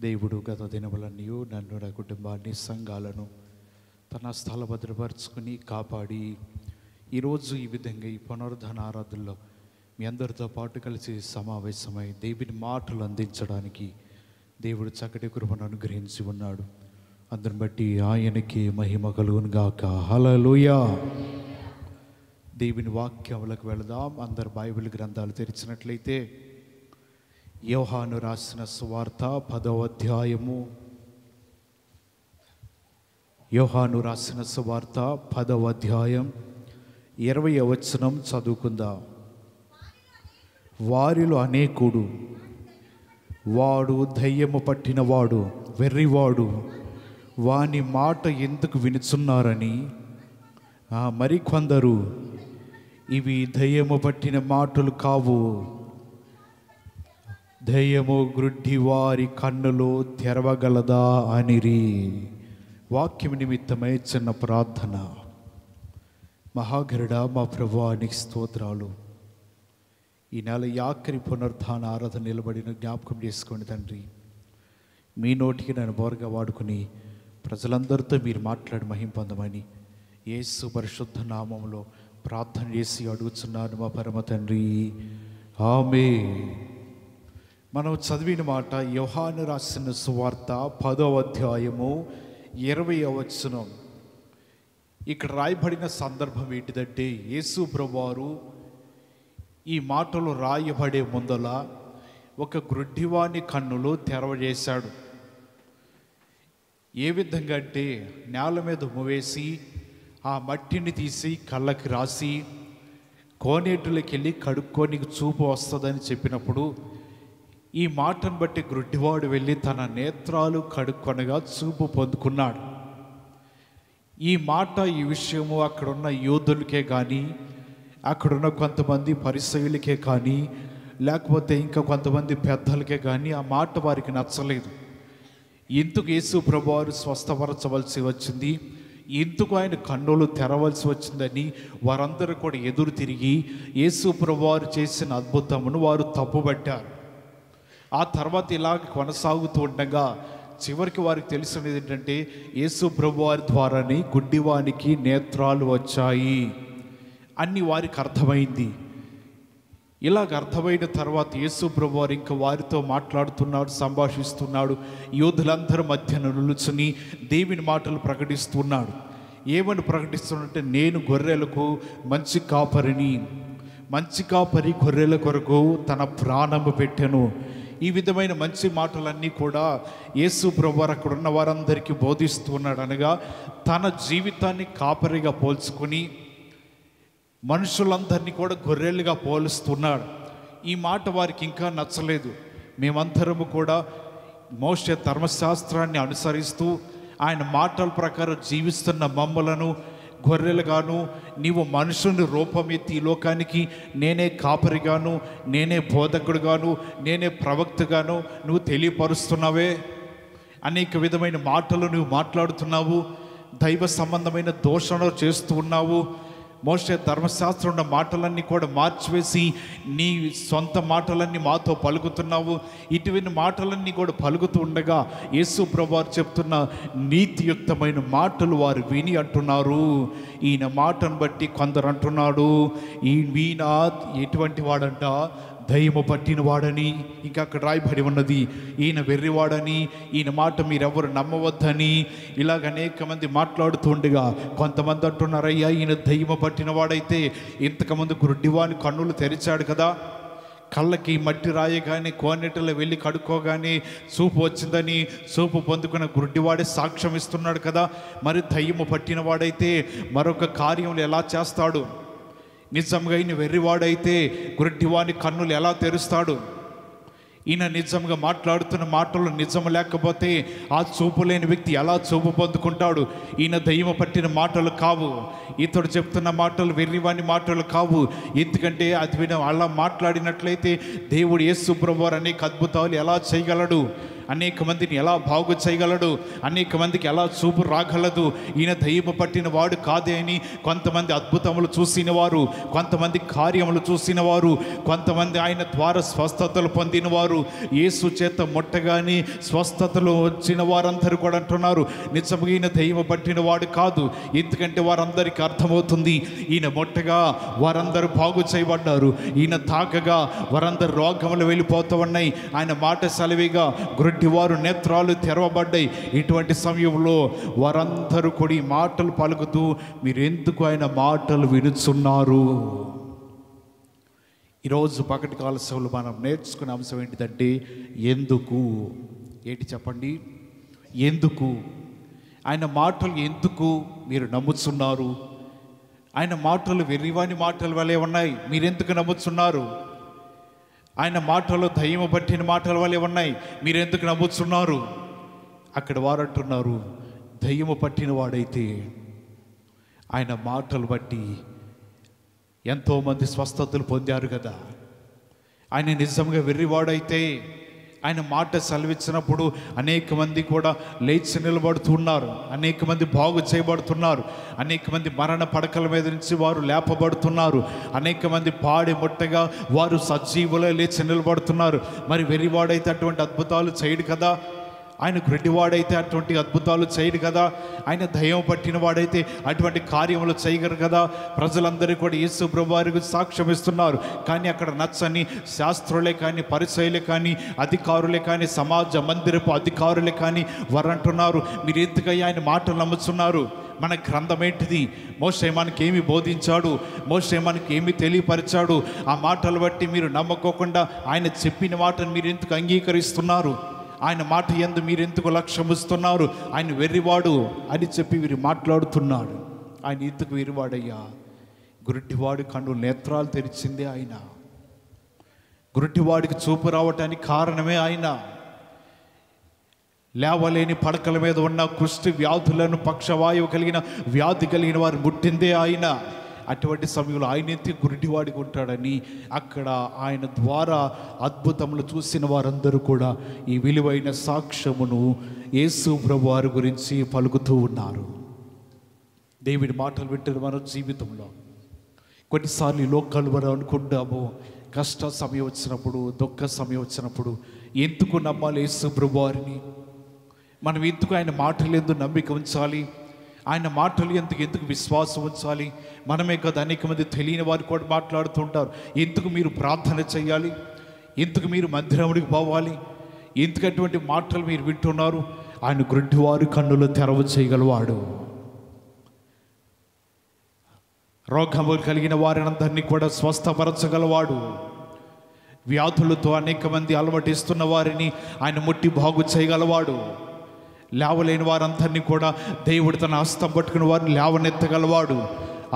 దేవుడు గత దినములన్నీ నన్ను, నా కుటుంబాన్ని, సంఘాలను తన స్థల భద్రపరుచుకుని కాపాడి ఈరోజు ఈ విధంగా ఈ పునరుద్ధరణ ఆరాధనలో మీ అందరితో పాటు కలిసి సమావేశమై దేవుని మాటలు అందించడానికి దేవుడు చక్కటి కృపను అనుగ్రహించి ఉన్నాడు. అందుని బట్టి ఆయనకి మహిమ కలుగును గాక. హల్లెలూయా. దేవుని వాక్యములకు వెళదాం. అందరు బైబిల్ గ్రంథాలు తెరిచినట్లయితే యోహాను రాసిన సువార్త 10వ అధ్యాయము. యోహాను రాసిన సువార్త 10వ అధ్యాయం 20వ వచనం చదువుకుందాం. వారిలో అనేకుడు, వాడు దయ్యము పట్టినవాడు, వెర్రివాడు, వాని మాట ఎందుకు వినుచున్నారని మరికొందరు, ఇవి దయ్యము పట్టిన మాటలు కావు, దయ్యము గ్రుడ్డి వారి కన్నులు తెరవగలదా అనిరి. వాక్యం నిమిత్తమై చిన్న ప్రార్థన. మహాగరుడా, మా ప్రభువా, నీకు స్తోత్రాలు. ఈ నెల ఆఖరి పునరుద్ధాన ఆరాధన నిలబడిన జ్ఞాపకం చేసుకోండి తండ్రి. మీ నోటికి నన్ను బోరగా వాడుకుని ప్రజలందరితో మీరు మాట్లాడి మహిమ పొందమని యేసు పరిశుద్ధ నామంలో ప్రార్థన చేసి అడుగుతున్నాను మా పరమ తండ్రి, ఆమేన్. మనం చదివిన మాట యోహాను రాసిన సువార్త 10వ అధ్యాయము 20వ వచనం. ఇక్కడ రాయబడిన సందర్భం ఏంటిదంటే, యేసు ప్రభువారు ఈ మాటలు రాయబడే ముందల ఒక గ్రుడ్డివాని కన్నులు తెరవజేశాడు. ఏ విధంగా అంటే, నేల మీద ఉమ్మవేసి ఆ మట్టిని తీసి కళ్ళకి రాసి కోనేటిలోకి వెళ్ళి కడుక్కొని చూపు వస్తుందని చెప్పినప్పుడు ఈ మాటను బట్టి గ్రుడ్డివాడు వెళ్ళి తన నేత్రాలు కడుక్కొనగా చూపు పొందుకున్నాడు. ఈ మాట, ఈ విషయము అక్కడున్న యోధులకే కానీ, అక్కడున్న కొంతమంది పరిసయ్యులకే కానీ, లేకపోతే ఇంకా కొంతమంది పెద్దలకే కానీ ఆ మాట వారికి నచ్చలేదు. ఎందుకు యేసు ప్రభువారు స్వస్థపరచవలసి వచ్చింది, ఎందుకు ఆయన కన్నులు తెరవలసి వచ్చిందని వారందరూ కూడా ఎదురు తిరిగి యేసు ప్రభువారు చేసిన అద్భుతమును వారు తప్పుబట్టారు. ఆ తర్వాత ఇలాగ కొనసాగుతూ ఉండగా చివరికి వారికి తెలిసినది ఏంటంటే, యేసు ప్రభువారి ద్వారానే గుడ్డివానికి నేత్రాలు వచ్చాయి అని వారికి అర్థమైంది. ఇలాగ అర్థమైన తర్వాత యేసు ప్రభువారు ఇంకా వారితో మాట్లాడుతున్నాడు, సంభాషిస్తున్నాడు. యోధులందరి మధ్య నిలుచుని దేవుని మాటలు ప్రకటిస్తున్నాడు. ఏమని ప్రకటిస్తున్నాడంటే, నేను గొర్రెలకు మంచి కాపరిని, మంచి కాపరి గొర్రెల కొరకు తన ప్రాణము పెట్టెను. ఈ విధమైన మంచి మాటలన్నీ కూడా యేసు ప్రభువారు అక్కడ ఉన్న వారందరికీ బోధిస్తున్నాడు. అనగా తన జీవితాన్ని కాపరిగా పోల్చుకొని మనుషులందరినీ కూడా గొర్రెలుగా పోలుస్తున్నాడు. ఈ మాట వారికి ఇంకా నచ్చలేదు. మేమందరము కూడా మోషే ధర్మశాస్త్రాన్ని అనుసరిస్తూ ఆయన మాటల ప్రకారం జీవిస్తున్న మమ్మలను గొర్రెలుగాను, నీవు మనుషుని రూపమెత్తి ఈ లోకానికి నేనే కాపరిగాను, నేనే బోధకుడుగాను, నేనే ప్రవక్తగాను నువ్వు తెలియపరుస్తున్నావే. అనేక విధమైన మాటలు నువ్వు మాట్లాడుతున్నావు, దైవ సంబంధమైన దోషణ చేస్తూ ఉన్నావు. మోషే ధర్మశాస్త్రం ఉన్న మాటలన్నీ కూడా మార్చివేసి నీ సొంత మాటలన్నీ మాతో పలుకుతున్నావు. ఇటువంటి మాటలన్నీ కూడా పలుకుతూ ఉండగా యేసు ప్రభువారు చెప్తున్న నీతియుక్తమైన మాటలు వారు విని అంటున్నారు. ఈయన మాటను బట్టి కొందరు అంటున్నాడు, ఈయన ఎటువంటి వాడంట, దయ్యము పట్టిన వాడని. ఇంకా అక్కడ రాయబడి ఉన్నది, ఈయన వెర్రివాడని, ఈయన మాట మీరెవరు నమ్మవద్దని. ఇలాగ అనేక మంది మాట్లాడుతూ ఉండగా కొంతమంది అంటున్నారయ్యా, ఈయన దయ్యము పట్టిన వాడైతే ఇంతకుముందు గుడ్డివాని కన్నులు తెరిచాడు కదా, కళ్ళకి మట్టి రాయగానే కోనేటిలో వెళ్ళి కడుక్కోగానే చూపు వచ్చిందని చూపు పొందుకున్న గుడ్డివాడే సాక్ష్యం ఇస్తున్నాడు కదా, మరి దయ్యము పట్టిన వాడైతే మరొక కార్యములు ఎలా చేస్తాడు? నిజంగా ఈయన వెర్రివాడైతే గుడ్డివాని కన్నులు ఎలా తెరుస్తాడు? ఈయన నిజంగా మాట్లాడుతున్న మాటలు నిజం లేకపోతే ఆ చూపు లేని వ్యక్తి ఎలా చూపు పొందుకుంటాడు? ఈయన దయ్యము పట్టిన మాటలు కావు, ఇతడు చెప్తున్న మాటలు వెర్రివాని మాటలు కావు. ఎందుకంటే అది అలా మాట్లాడినట్లయితే దేవుడు యేసు ప్రభువారు అనేక అద్భుతాలు ఎలా చేయగలడు? అనేక మందిని ఎలా బాగు చేయగలడు, అనేక మందికి ఎలా చూపు రాగలదు, ఈయన దయ్యము పట్టిన వాడు కాదే అని కొంతమంది అద్భుతములు చూసిన వారు, కొంతమంది కార్యములు చూసిన వారు, కొంతమంది ఆయన ద్వారా స్వస్థతలు పొందిన వారు, యేసు చేత ముట్టగానే స్వస్థతలు వచ్చిన వారందరూ కూడా అంటున్నారు నిజంగా ఈయన దయ్యము పట్టిన వాడు కాదు. ఎందుకంటే వారందరికీ అర్థమవుతుంది ఈయన ముట్టగా వారందరూ బాగు చేయబడ్డారు, ఈయన తాకగా వారందరూ రోగములు వెళ్ళిపోతూ ఉన్నాయి, ఆయన మాట సెలవిగా గ్రుడ్డివారు నేత్రాలు తెరవబడ్డాయి. ఇటువంటి సమయంలో వారందరూ కూడా ఈ మాటలు పలుకుతూ మీరు ఎందుకు ఆయన మాటలు వినుచున్నారు? ఈరోజు పగటి కాల సేవలు మనం నేర్చుకునే అంశం ఏంటిదంటే ఎందుకు. ఏంటి చెప్పండి? ఎందుకు ఆయన మాటలు ఎందుకు మీరు నమ్ముతున్నారు? ఆయన మాటలు వెర్రివాని మాటల వలె ఉన్నాయి, మీరెందుకు నమ్ముతున్నారు? ఆయన మాటలు దయ్యము పట్టిన మాటల వలె ఉన్నాయి, మీరెందుకు నమ్ముతున్నారు? అక్కడ వారు అంటున్నారు దయ్యము పట్టిన వాడైతే ఆయన మాటలు బట్టి ఎంతోమంది స్వస్థతలు పొందారు కదా. ఆయన నిజంగా వెర్రివాడైతే ఆయన మాట సెలవిచ్చినప్పుడు అనేక మంది కూడా లేచి నిలబడుతున్నారు, అనేక మంది బాగు చేయబడుతున్నారు, అనేక మంది మరణ పడకల మీద నుంచి వారు లేపబడుతున్నారు, అనేక మంది పాడి ముట్టగా వారు సజీవులే లేచి నిలబడుతున్నారు. మరి వెర్రివాడైతే అటువంటి అద్భుతాలు చేయడు కదా, ఆయన గుడ్డివాడైతే అటువంటి అద్భుతాలు చేయడు కదా, ఆయన దయ్యం పట్టిన వాడైతే అటువంటి కార్యములు చేయగలరు కదా. ప్రజలందరూ కూడా యేసు ప్రభువు వారికి సాక్ష్యం ఇస్తున్నారు. కానీ అక్కడ నచ్చని శాస్త్రులే కానీ, పరిసయ్యులే కానీ, అధికారులే కానీ, సమాజ మందిరపు అధికారులే కానీ వారు అంటున్నారు మీరు ఎందుకయ్యా ఆయన మాటలు నమ్ముతున్నారు? మన గ్రంథం ఏంటిది? మోషే మనకేమి బోధించాడు, మోషే మనకి ఏమి తెలియపరిచాడు? ఆ మాటలు బట్టి మీరు నమ్మకోకుండా ఆయన చెప్పిన మాటను మీరు ఎందుకు అంగీకరిస్తున్నారు? ఆయన మాట యందు మీరెందుకు లక్ష్యం ఇస్తున్నారు? ఆయన వెర్రివాడు అని చెప్పి వీరు మాట్లాడుతున్నాడు. ఆయన ఎందుకు వెర్రివాడయ్యా? గురుడివాడి కన్ను నేత్రాలు తెరిచిందే ఆయన. గురుడివాడికి చూపు రావటానికి కారణమే ఆయన. లేవలేని పడకల మీద ఉన్న కుష్టి వ్యాధులను, పక్షవాయువు కలిగిన వ్యాధి కలిగిన వారు ముట్టిందే ఆయన. అటువంటి సమయంలో ఆయన ఎత్తి గురుడివాడికి ఉంటాడని అక్కడ ఆయన ద్వారా అద్భుతములు చూసిన వారందరూ కూడా ఈ విలువైన సాక్ష్యమును యేసు ప్రభు వారి గురించి పలుకుతూ ఉన్నారు. దేవుడి మాటలు వింటున్న మన జీవితంలో కొన్నిసార్లు ఈ లోకాలు మనం అనుకుంటాము, కష్ట సమయం వచ్చినప్పుడు, దుఃఖ సమయం వచ్చినప్పుడు ఎందుకు నమ్మాలి యేసు ప్రభు వారిని? మనం ఎందుకు ఆయన మాటలు ఎందుకు నమ్మిక ఉంచాలి? ఆయన మాటలు ఎందుకు విశ్వాసం ఉంచాలి? మనమే కదా అనేక మంది తెలియని వారు కూడా మాట్లాడుతూ ఉంటారు ఎందుకు మీరు ప్రార్థన చేయాలి, ఎందుకు మీరు మందిరానికి పోవాలి, ఎందుకు అటువంటి మాటలు మీరు వింటున్నారు? ఆయన గుడ్డివారి కన్నులు తెరవ చేయగలవాడు. రోగములు కలిగిన వారినందరినీ కూడా స్వస్థపరచగలవాడు. వ్యాధులతో అనేక మంది అలమటిస్తున్న వారిని ఆయన ముట్టి బాగు చేయగలవాడు. లేవలేని వారందరినీ కూడా దేవుడు తన హస్తం పట్టుకుని వారిని లేవనెత్తగలవాడు.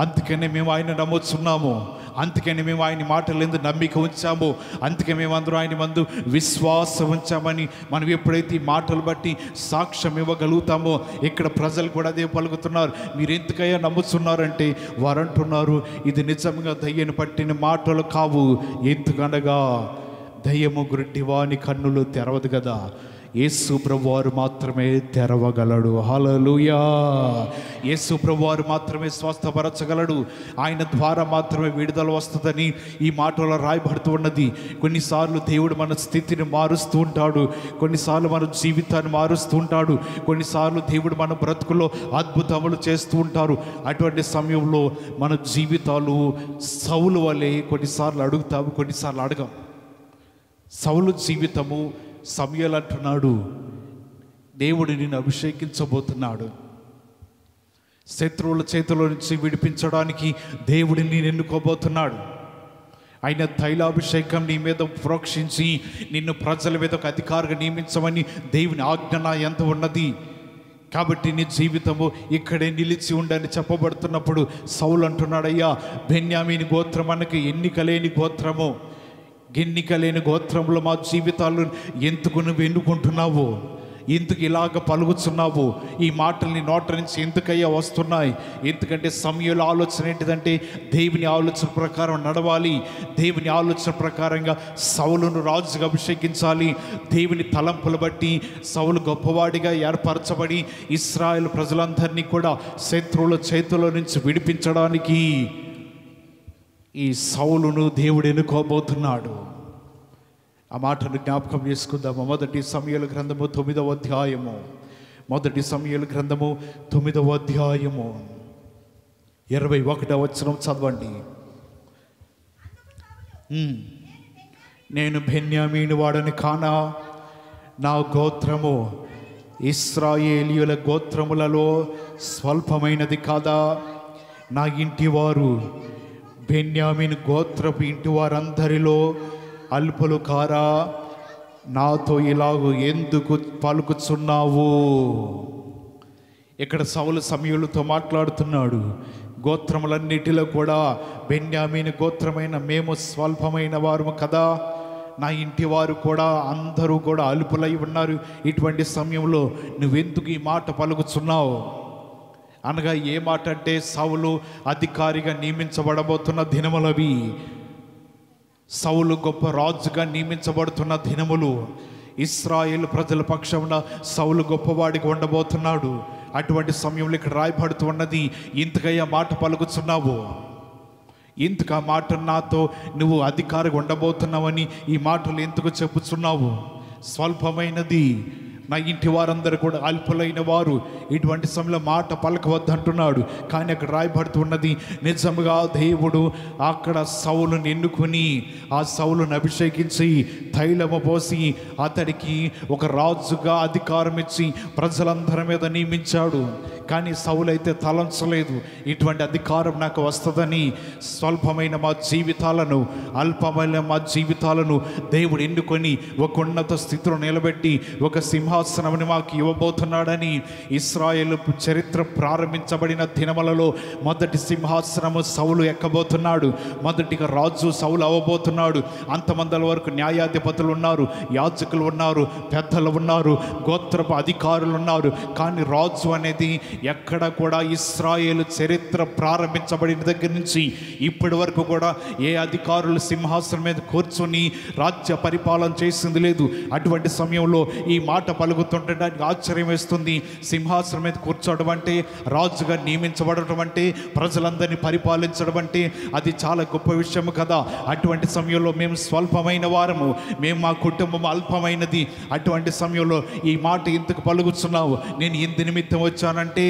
అందుకనే మేము ఆయన నమ్ముతున్నాము, అందుకని మేము ఆయన మాటలు ఎందుకు నమ్మిక ఉంచాము, అందుకే మేము అందరూ ఆయన మందు విశ్వాసం ఉంచామని మనం ఎప్పుడైతే ఈ మాటలు బట్టి సాక్ష్యం ఇవ్వగలుగుతామో ఇక్కడ ప్రజలు కూడా అదే పలుకుతున్నారు. మీరు ఎందుకయ్యా నమ్ముతున్నారంటే వారు అంటున్నారు ఇది నిజంగా దయ్యను పట్టిన మాటలు కావు. ఎందుకనగా దయ్యము గుడ్డివాని కన్నులు తెరవదు కదా, యేసు ప్రభువారు మాత్రమే తెరవగలడు. హల్లెలూయా! యేసు ప్రభువారు మాత్రమే స్వస్థపరచగలడు. ఆయన ద్వారా మాత్రమే విడుదల వస్తుందని ఈ మాటలో రాయబడుతూ ఉన్నది. కొన్నిసార్లు దేవుడు మన స్థితిని మారుస్తూ ఉంటాడు, కొన్నిసార్లు మన జీవితాన్ని మారుస్తూ ఉంటాడు, కొన్నిసార్లు దేవుడు మన బ్రతుకులో అద్భుతములు చేస్తూ ఉంటారు. అటువంటి సమయంలో మన జీవితాలు సౌలు వలె కొన్నిసార్లు అడుగుతాము, కొన్నిసార్లు అడగం. సౌలు జీవితము సమూయేలు అంటున్నాడు దేవుడు నిన్ను అభిషేకించబోతున్నాడు, శత్రువుల చేతిలో నుంచి విడిపించడానికి దేవుడిని నేను ఎన్నుకోబోతున్నాడు. ఆయన తైలాభిషేకం నీ మీద ప్రోక్షించి నిన్ను ప్రజల మీద ఒక అధికారిగా నియమించమని దేవుని ఆజ్ఞ ఎంత ఉన్నది. కాబట్టి నీ జీవితము ఇక్కడే నిలిచి ఉండని చెప్పబడుతున్నప్పుడు సౌలు అంటున్నాడు అయ్యా బెన్యామీని గోత్రం మనకి ఎన్నికలేని గోత్రము, ఎన్నికలేని గోత్రంలో మా జీవితాలు ఎందుకు నువ్వు ఎన్నుకుంటున్నావు? ఎందుకు ఇలాగ పలుకుతున్నావు? ఈ మాటల్ని నోట నుంచి ఎందుకయ్యా వస్తున్నాయి? ఎందుకంటే సమయంలో ఆలోచన ఏంటిదంటే దేవుని ఆలోచన ప్రకారం నడవాలి, దేవుని ఆలోచన ప్రకారంగా సౌలును రాజుగా అభిషేకించాలి. దేవుని తలంపులు బట్టి సౌలు గొప్పవాడిగా ఏర్పరచబడి ఇశ్రాయేలు ప్రజలందరినీ కూడా శత్రువుల చేతుల నుంచి విడిపించడానికి ఈ సౌలును దేవుడు ఎన్నుకోబోతున్నాడు. ఆ మాటను జ్ఞాపకం చేసుకుందాము. మొదటి సమూయేలు గ్రంథము 9వ అధ్యాయము, మొదటి సమూయేలు గ్రంథము 9వ అధ్యాయము 21వ వచనం చదవండి. నేను బెన్యామీను వాడని కానా? నా గోత్రము ఇశ్రాయేలీయుల గోత్రములలో స్వల్పమైనది కాదా? నా ఇంటివారు బెన్యామీను గోత్రపు ఇంటి వారందరిలో అల్పులు కారా? నాతో ఇలాగూ ఎందుకు పలుకుచున్నావు? ఇక్కడ సౌలు సమూయేలుతో మాట్లాడుతున్నాడు. గోత్రములన్నిటిలో కూడా బెన్యామీను గోత్రమైన మేము స్వల్పమైన వారు కదా, నా ఇంటి వారు కూడా అందరూ కూడా అల్పులై ఉన్నారు. ఇటువంటి సమయంలో నువ్వెందుకు ఈ మాట పలుకుచున్నావు అనగా ఏ మాట అంటే సౌలు అధికారిగా నియమించబడబోతున్న దినములవి. సౌలు గొప్ప రాజుగా నియమించబడుతున్న దినములు. ఇశ్రాయేలు ప్రజల పక్షమున సౌలు గొప్పవాడిగా ఉండబోతున్నాడు. అటువంటి సమయంలో ఇక్కడ రాయబడుతూ ఉన్నది, ఇంతకయ్యా మాట పలుకుతున్నావు, ఇంతకు ఆ మాట నాతో నువ్వు అధికారిగా ఉండబోతున్నావని ఈ మాటలు ఎందుకు చెప్పుచున్నావు? స్వల్పమైనది, నా ఇంటి వారందరూ కూడా అల్పులైన వారు, ఇటువంటి సమయంలో మాట పలకవద్దంటున్నాడు. కానీ అక్కడ రాయబడుతున్నది నిజంగా దేవుడు అక్కడ సౌలుని ఎన్నుకొని ఆ సౌలుని అభిషేకించి తైలము పోసి అతడికి ఒక రాజుగా అధికారం ఇచ్చి ప్రజలందరి మీద నియమించాడు. కానీ సౌలు అయితే తలంచలేదు, ఇటువంటి అధికారం నాకు వస్తుందని. స్వల్పమైన మా జీవితాలను, అల్పమైన మా జీవితాలను దేవుడు ఎన్నుకొని ఒక ఉన్నత స్థితిలో నిలబెట్టి ఒక సింహాసనముని మాకు ఇవ్వబోతున్నాడని. ఇశ్రాయేలు చరిత్ర ప్రారంభించబడిన దినములలో మొదటి సింహాసనము సౌలు ఎక్కబోతున్నాడు. మొదటిగా రాజు సౌలు అవ్వబోతున్నాడు. అంతమంది వరకు న్యాయాధిపతులు ఉన్నారు, యాజకులు ఉన్నారు, పెద్దలు ఉన్నారు, గోత్రపు అధికారులు ఉన్నారు. కానీ రాజు అనేది ఎక్కడ కూడా ఇశ్రాయేలు చరిత్ర ప్రారంభించబడిన దగ్గర నుంచి ఇప్పటి వరకు కూడా ఏ అధికారులు సింహాసనం మీద కూర్చొని రాజ్య పరిపాలన చేసింది లేదు. అటువంటి సమయంలో ఈ మాట పలుకుతుండడానికి ఆశ్చర్యం వేస్తుంది. సింహాసనం మీద కూర్చోవడం అంటే, రాజుగా నియమించబడటం అంటే, ప్రజలందరినీ పరిపాలించడం అంటే అది చాలా గొప్ప విషయం కదా. అటువంటి సమయంలో మేము స్వల్పమైన వారము, మేము మా కుటుంబం అల్పమైనది. అటువంటి సమయంలో ఈ మాట ఎందుకు పలుకుతున్నావు? నేను ఇంత నిమిత్తం వచ్చానంటే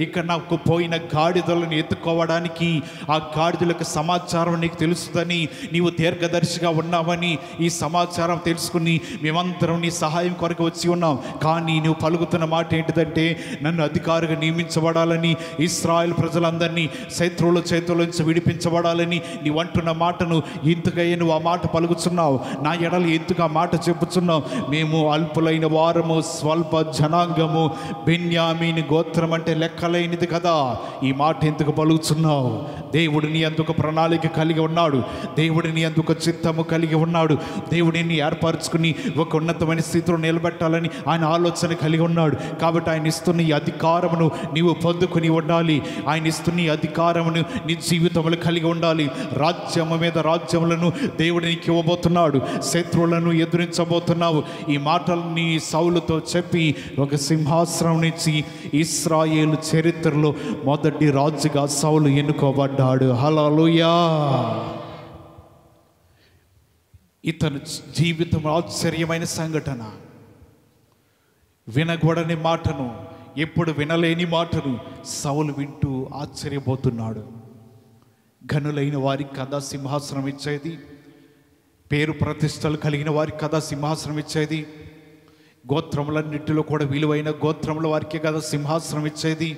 ఇక్కడ నాకు పోయిన గాడిదలను ఎత్తుకోవడానికి, ఆ గాడిదలకు సమాచారం నీకు తెలుస్తుందని, నీవు దీర్ఘదర్శిగా ఉన్నావని ఈ సమాచారం తెలుసుకుని మేమందరం నీ సహాయం కొరకు వచ్చి ఉన్నాం. కానీ నువ్వు పలుకుతున్న మాట ఏంటిదంటే, నన్ను అధికారిగా నియమించబడాలని, ఇశ్రాయేల్ ప్రజలందరినీ శత్రువుల చేతుల నుంచి విడిపించబడాలని నీవు అంటున్న మాటను ఇంతకయ్యే నువ్వు ఆ మాట పలుకుతున్నావు. నా ఎడలు ఎందుకు ఆ మాట చెప్పుచున్నావు? మేము అల్పులైన వారము, స్వల్ప జనాంగము, బెన్యామీను గోత్రం అంటే లెక్కలేనిది కదా. ఈ మాట ఎందుకు పలుకుతున్నావు? దేవుడు నీ అందుకు ప్రణాళిక కలిగి ఉన్నాడు. దేవుడు నీ అందుకు చిత్తము కలిగి ఉన్నాడు. దేవుడిని ఏర్పరచుకుని ఒక ఉన్నతమైన స్థితిలో నిలబెట్టాలని ఆయన ఆలోచన కలిగి ఉన్నాడు. కాబట్టి ఆయన ఇస్తున్న ఈ అధికారమును నీవు పొందుకుని ఉండాలి. ఆయన ఇస్తున్న ఈ అధికారమును నీ జీవితంలో కలిగి ఉండాలి. రాజ్యము మీద రాజ్యములను దేవుడు నీకు ఇవ్వబోతున్నాడు. శత్రువులను ఎదురించబోతున్నావు. ఈ మాటల్ని సౌలుతో చెప్పి ఒక సింహాసనం నుంచి ఇశ్రాయేలు చరిత్రలో మొదటి రాజుగా సౌలు ఎన్నుకోబడ్డాడు. హల్లెలూయా. ఇతను జీవితం ఆశ్చర్యమైన సంఘటన. వినకూడని మాటను, ఎప్పుడు వినలేని మాటను సౌలు వింటూ ఆశ్చర్యపోతున్నాడు. ఘనులైన వారికి కదా సింహాసనం ఇచ్చేది, పేరు ప్రతిష్టలు కలిగిన వారికి కదా సింహాసనం ఇచ్చేది, గోత్రములన్నింటిలో కూడా విలువైన గోత్రముల వారికే కదా సింహాసనం ఇచ్చేది,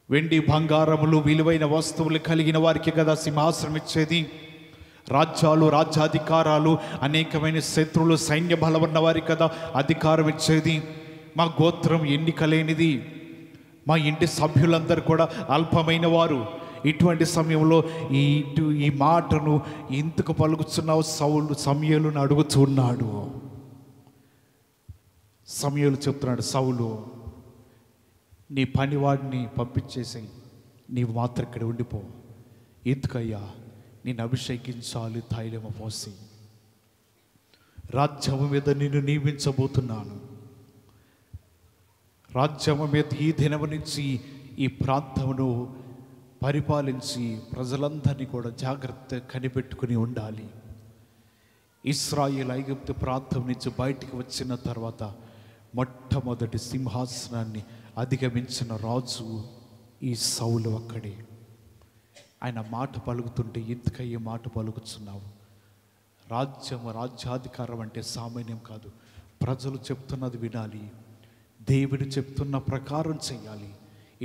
వెండి బంగారములు విలువైన వస్తువులు కలిగిన వారికి కదా సింహాసనం ఇచ్చేది, రాజ్యాలు, రాజ్యాధికారాలు, అనేకమైన శత్రువులు, సైన్య బలం ఉన్న వారికి కదా అధికారం ఇచ్చేది. మా గోత్రం ఎన్నిక లేనిది, మా ఇంటి సభ్యులందరూ కూడా అల్పమైన వారు. ఇటువంటి సమయంలో ఈ మాటను ఎందుకు పలుకుతున్నావు? సౌలు సమూయేలును అడుగుతున్నాడు. సమూయేలు చెప్తున్నాడు, సౌలు నీ పనివాడిని పంపించేసి నీవు మాత్రం ఇక్కడ ఉండిపో. ఎందుకయ్యా? నేను అభిషేకించాలి తైలము పోసి, రాజ్యము మీద నిన్ను నియమించబోతున్నాను. రాజ్యము మీద ఈ దినము నుంచి ఈ ప్రాంతమును పరిపాలించి ప్రజలందరినీ కూడా జాగ్రత్తగా కనిపెట్టుకుని ఉండాలి. ఇశ్రాయేలు ఐగుప్తు ప్రాంతం నుంచి బయటికి వచ్చిన తర్వాత మొట్టమొదటి సింహాసనాన్ని అధిగమించిన రాజు ఈ సౌలు ఒక్కడే. ఆయన మాట పలుకుతుంటే ఎందుకయ్యే మాట పలుకుతున్నావు? రాజ్యాధికారం అంటే సామాన్యం కాదు. ప్రజలు చెప్తున్నది వినాలి, దేవుడు చెప్తున్న ప్రకారం చేయాలి.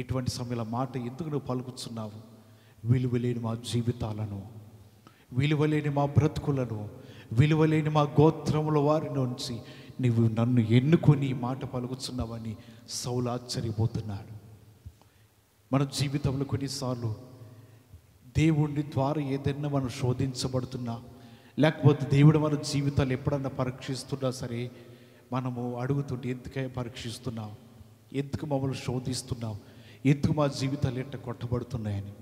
ఇటువంటి సమయంలో మాట ఎందుకు నువ్వు పలుకుతున్నావు? విలువలేని మా జీవితాలను, విలువలేని మా బ్రతుకులను, విలువలేని మా గోత్రముల వారి నుంచి నువ్వు నన్ను ఎన్నుకొని మాట పలుకుతున్నావని సౌలు ఆశ్చర్యపోతున్నాడు. మన జీవితంలో కొన్నిసార్లు దేవుడి ద్వారా ఏదైనా మనం శోధించబడుతున్నా, లేకపోతే దేవుడు మన జీవితాలు ఎప్పుడన్నా పరీక్షిస్తున్నా సరే, మనము అడుగుతుంటే ఎందుకై పరీక్షిస్తున్నావు, ఎందుకు మమ్మల్ని శోధిస్తున్నావు, ఎందుకు మా జీవితాలు ఎట్ట కొట్టబడుతున్నాయని.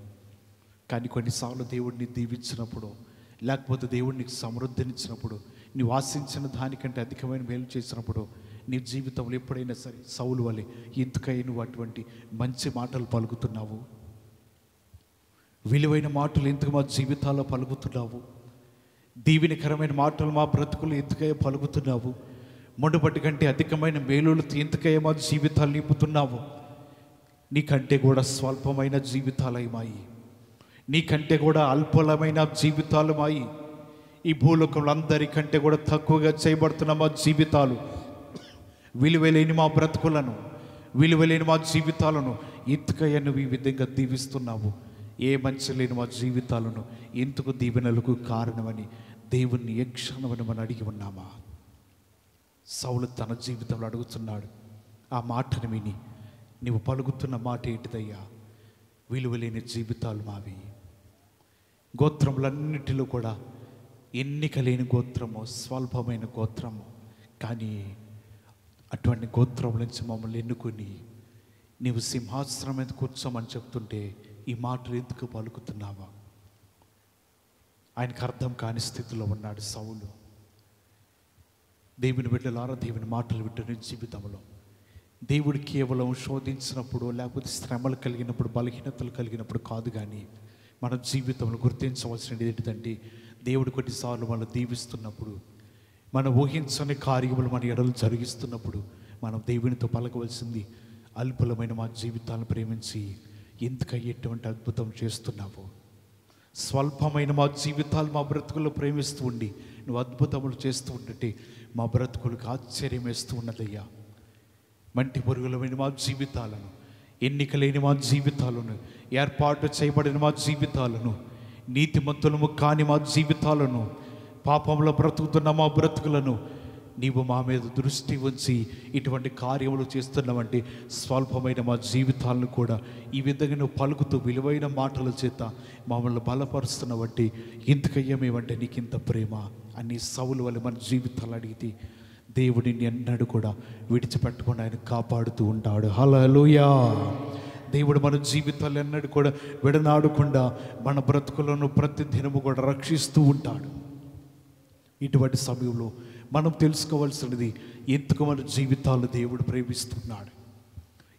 కానీ కొన్నిసార్లు దేవుడిని దీవించినప్పుడు, లేకపోతే దేవుడిని సమృద్ధినిచ్చినప్పుడు, నీవు ఆశించిన దానికంటే అధికమైన మేలు చేసినప్పుడు నీ జీవితంలో ఎప్పుడైనా సరే సౌలు వలె ఎందుకై నువ్వు అటువంటి మంచి మాటలు పలుకుతున్నావు? విలువైన మాటలు ఎందుకు మా జీవితాల్లో పలుకుతున్నావు? దీవెనకరమైన మాటలు మా బ్రతుకులు ఎందుకై పలుకుతున్నావు? మునుపటి కంటే అధికమైన మేలులతో ఎందుకై మా జీవితాలు నింపుతున్నావు? నీకంటే కూడా స్వల్పమైన జీవితాలయమాయి, నీకంటే కూడా అల్పలమైన జీవితాలమాయి, ఈ భూలోకంలో అందరికంటే కూడా తక్కువగా చేయబడుతున్న మా జీవితాలు, విలువలేని మా బ్రతుకులను, విలువలేని మా జీవితాలను ఎందుకయ్యా నువ్వు ఈ విధంగా దీవిస్తున్నావు? ఏ మంచి లేని మా జీవితాలను ఎందుకు దీవెనలకు కారణమని దేవుణ్ణి ఏ క్షణమని మనం అడిగి ఉన్నామా? సౌలు తన జీవితంలో అడుగుతున్నాడు. ఆ మాటను విని నీవు పలుకుతున్న మాట ఏంటిదయ్యా? విలువలేని జీవితాలు మావి. గోత్రములన్నిటిలో కూడా ఎన్నిక లేని గోత్రము, స్వల్పమైన గోత్రము, కానీ అటువంటి గోత్రముల నుంచి మమ్మల్ని ఎన్నుకొని నీవు సింహాసనం మీద కూర్చోమని చెప్తుంటే ఈ మాటలు ఎందుకు పలుకుతున్నావా? ఆయనకు అర్థం కాని స్థితిలో ఉన్నాడు సౌలు. దేవుని బిడ్డలారా, దేవుని మాటలు వింటున్న జీవితంలో దేవుడు కేవలం శోధించినప్పుడు, లేకపోతే శ్రమలు కలిగినప్పుడు, బలహీనతలు కలిగినప్పుడు కాదు, కానీ మన జీవితంలో గుర్తించవలసినది ఏంటిదంటే, దేవుడు కొన్నిసార్లు మనం దీవిస్తున్నప్పుడు, మన ఊహించని కార్యములు మన ఎడలు జరిగిస్తున్నప్పుడు మనం దేవునితో పలకవలసింది, అల్పులమైన మా జీవితాలను ప్రేమించి ఎందుకై ఎటువంటి అద్భుతం చేస్తున్నావు? స్వల్పమైన మా జీవితాలు మా బ్రతుకుల్లో ప్రేమిస్తూ ఉండి నువ్వు అద్భుతములు చేస్తూ ఉంటే మా బ్రతుకులకు ఆశ్చర్యం వేస్తూ ఉన్నదయ్యా. మంటి పొరుగులమైన మా జీవితాలను, ఎన్నిక లేని మా జీవితాలను, ఏర్పాటు చేయబడిన మా జీవితాలను, నీతిమంతులము కాని మా జీవితాలను, పాపంలో బ్రతుకుతున్న మా బ్రతుకులను నీవు మా మీద దృష్టి ఉంచి ఇటువంటి కార్యములు చేస్తున్నావంటే స్వల్పమైన మా జీవితాలను కూడా ఈ విధంగా నువ్వు పలుకుతూ విలువైన మాటల చేత మమ్మల్ని బలపరుస్తున్నావంటే ఎందుకయ్యా మేమంటే నీకు ఇంత ప్రేమ అని సౌలు వల్ల మన జీవితాలు అడిగితే దేవుడిని ఎన్నడూ కూడా విడిచిపెట్టకుండా ఆయన కాపాడుతూ ఉంటాడు. హల్లెలూయా. దేవుడు మన జీవితాలు ఎన్నడూ కూడా విడనాడకుండా మన బ్రతుకులను ప్రతి దినము కూడా రక్షిస్తూ ఉంటాడు. ఇటువంటి సమయంలో మనం తెలుసుకోవాల్సినది, ఎందుకు మన జీవితాలు దేవుడు ప్రేమిస్తున్నాడు,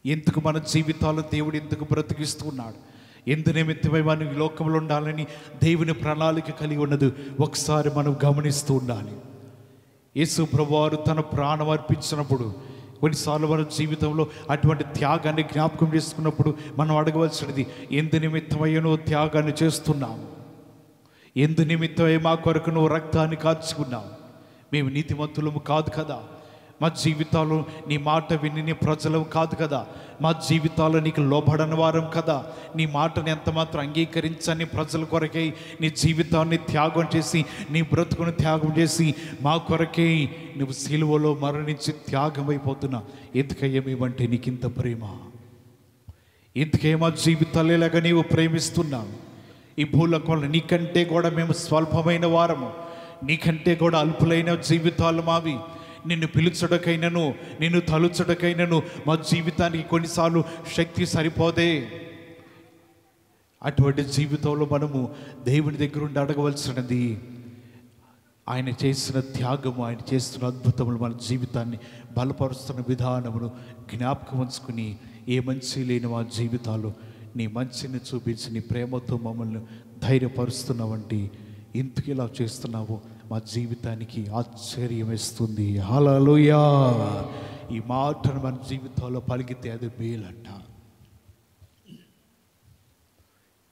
ఎందుకు మన జీవితాలు దేవుడు ఎందుకు బ్రతికిస్తున్నాడు, ఎందు నిమిత్తమై మనం ఈ లోకంలో ఉండాలని దేవుని ప్రణాళిక కలిగి ఉన్నది ఒకసారి మనం గమనిస్తూ ఉండాలి. యేసు ప్రభువారు తన ప్రాణం అర్పించినప్పుడు కొన్నిసార్లు మన జీవితంలో అటువంటి త్యాగాన్ని జ్ఞాపకం చేసుకున్నప్పుడు మనం అడగవలసినది, ఎందు నిమిత్తమై నువ్వు త్యాగాన్ని చేస్తున్నావు, ఎందు నిమిత్తమై మా కొరకు నువ్వు రక్తాన్ని కార్చుకున్నావు. మేము నీతిమంతులము కాదు కదా, మా జీవితాలు నీ మాట విని నీ ప్రజలు కాదు కదా, మా జీవితాలు నీకు లోబడని వారం కదా, నీ మాటని ఎంత మాత్రం అంగీకరించని ప్రజల కొరకై నీ జీవితాన్ని త్యాగం చేసి, నీ బ్రతుకును త్యాగం చేసి మా కొరకై నువ్వు సిలువలో మరణించి త్యాగం అయిపోతున్నా. ఎందుకయ్యా మేమంటే నీకు ఇంత ప్రేమ? ఎందుకే మా జీవితాలు ఇలాగా నీవు ప్రేమిస్తున్నావు? ఈ భూలోకంలో నీకంటే కూడా మేము స్వల్పమైన వారము, నీకంటే కూడా అల్పులైన జీవితాలు మావి, నిన్ను పిలుచుటకైనను నిన్ను తలుచుటకైనను మా జీవితానికి కొన్నిసార్లు శక్తి సరిపోదే. అటువంటి జీవితంలో మనము దేవుని దగ్గర ఉండి అడగవలసినది ఆయన చేసిన త్యాగము, ఆయన చేస్తున్న అద్భుతములు మన జీవితాన్ని బలపరుస్తున్న విధానమును జ్ఞాపకం ఉంచుకుని, ఏ మంచి లేని మా జీవితాలు నీ మంచిని చూపించి నీ ప్రేమతో మమ్మల్ని ధైర్యపరుస్తున్నావంటి, ఇంతకు ఇలా చేస్తున్నావు, మా జీవితానికి ఆశ్చర్యం వేస్తుంది. హల్లెలూయా. ఈ మాటను మన జీవితంలో పలికితే అది మేలంట.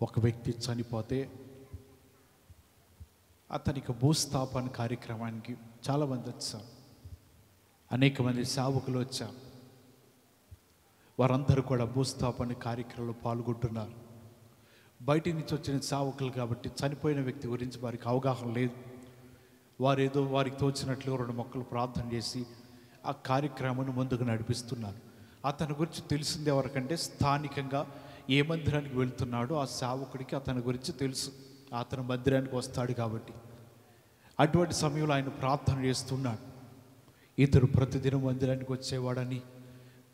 ఒక వ్యక్తి చనిపోతే అతనికి భూస్థాపన కార్యక్రమానికి చాలామంది వచ్చారు, అనేక మంది సేవకులు వచ్చారు. వారందరూ కూడా భూస్థాపన కార్యక్రమంలో పాల్గొంటున్నారు. బయట నుంచి వచ్చిన సేవకులు కాబట్టి చనిపోయిన వ్యక్తి గురించి వారికి అవగాహన లేదు. వారేదో వారికి తోచినట్లు 2 మొక్కలు ప్రార్థన చేసి ఆ కార్యక్రమాన్ని ముందుకు నడిపిస్తున్నారు. అతని గురించి తెలిసింది ఎవరికంటే స్థానికంగా ఏ మందిరానికి వెళ్తున్నాడో ఆ సేవకుడికి అతని గురించి తెలుసు, అతను మందిరానికి వస్తాడు కాబట్టి. అటువంటి సమయంలో ఆయన ప్రార్థన చేస్తున్నాడు. ఇతడు ప్రతిదినం మందిరానికి వచ్చేవాడని,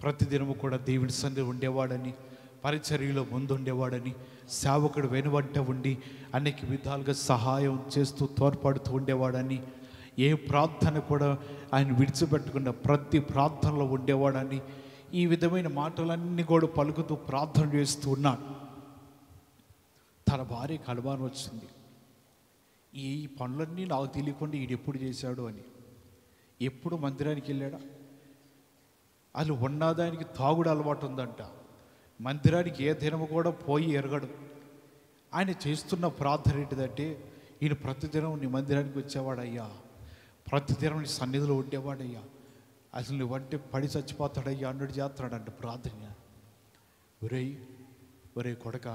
ప్రతిదినము కూడా దేవుని సన్నిధిలో ఉండేవాడని, పరిచర్యలో ముందుండేవాడని, సేవకుడు వెనువంట ఉండి అనేక విధాలుగా సహాయం చేస్తూ తోడ్పడుతూ ఉండేవాడని, ఏ ప్రార్థన కూడా ఆయన విడిచిపెట్టుకున్న ప్రతి ప్రార్థనలో ఉండేవాడని, ఈ విధమైన మాటలన్నీ కూడా పలుకుతూ ప్రార్థన చేస్తూ ఉన్నాడు. తన భార్యకు అనుమానం వచ్చింది, ఈ పనులన్నీ నాకు తెలియకుండా ఈడు ఎప్పుడు చేశాడు అని. ఎప్పుడు మందిరానికి వెళ్ళాడా? అది ఉన్నదానికి తాగుడు అలవాటు ఉందంట. మందిరానికి ఏ దినము కూడా పోయి ఎరగడు. ఆయన చేస్తున్న ప్రార్థన ఏంటిదంటే, ఈయన ప్రతిదినం నీ మందిరానికి వచ్చేవాడయ్యా, ప్రతిదినం నీ సన్నిధిలో ఉండేవాడయ్యా, అసలు నువ్వంటే పడి చచ్చిపోతాడయ్యా అన్నట్టు చేస్తున్నాడంట ప్రార్థన. ఒరే కొడక,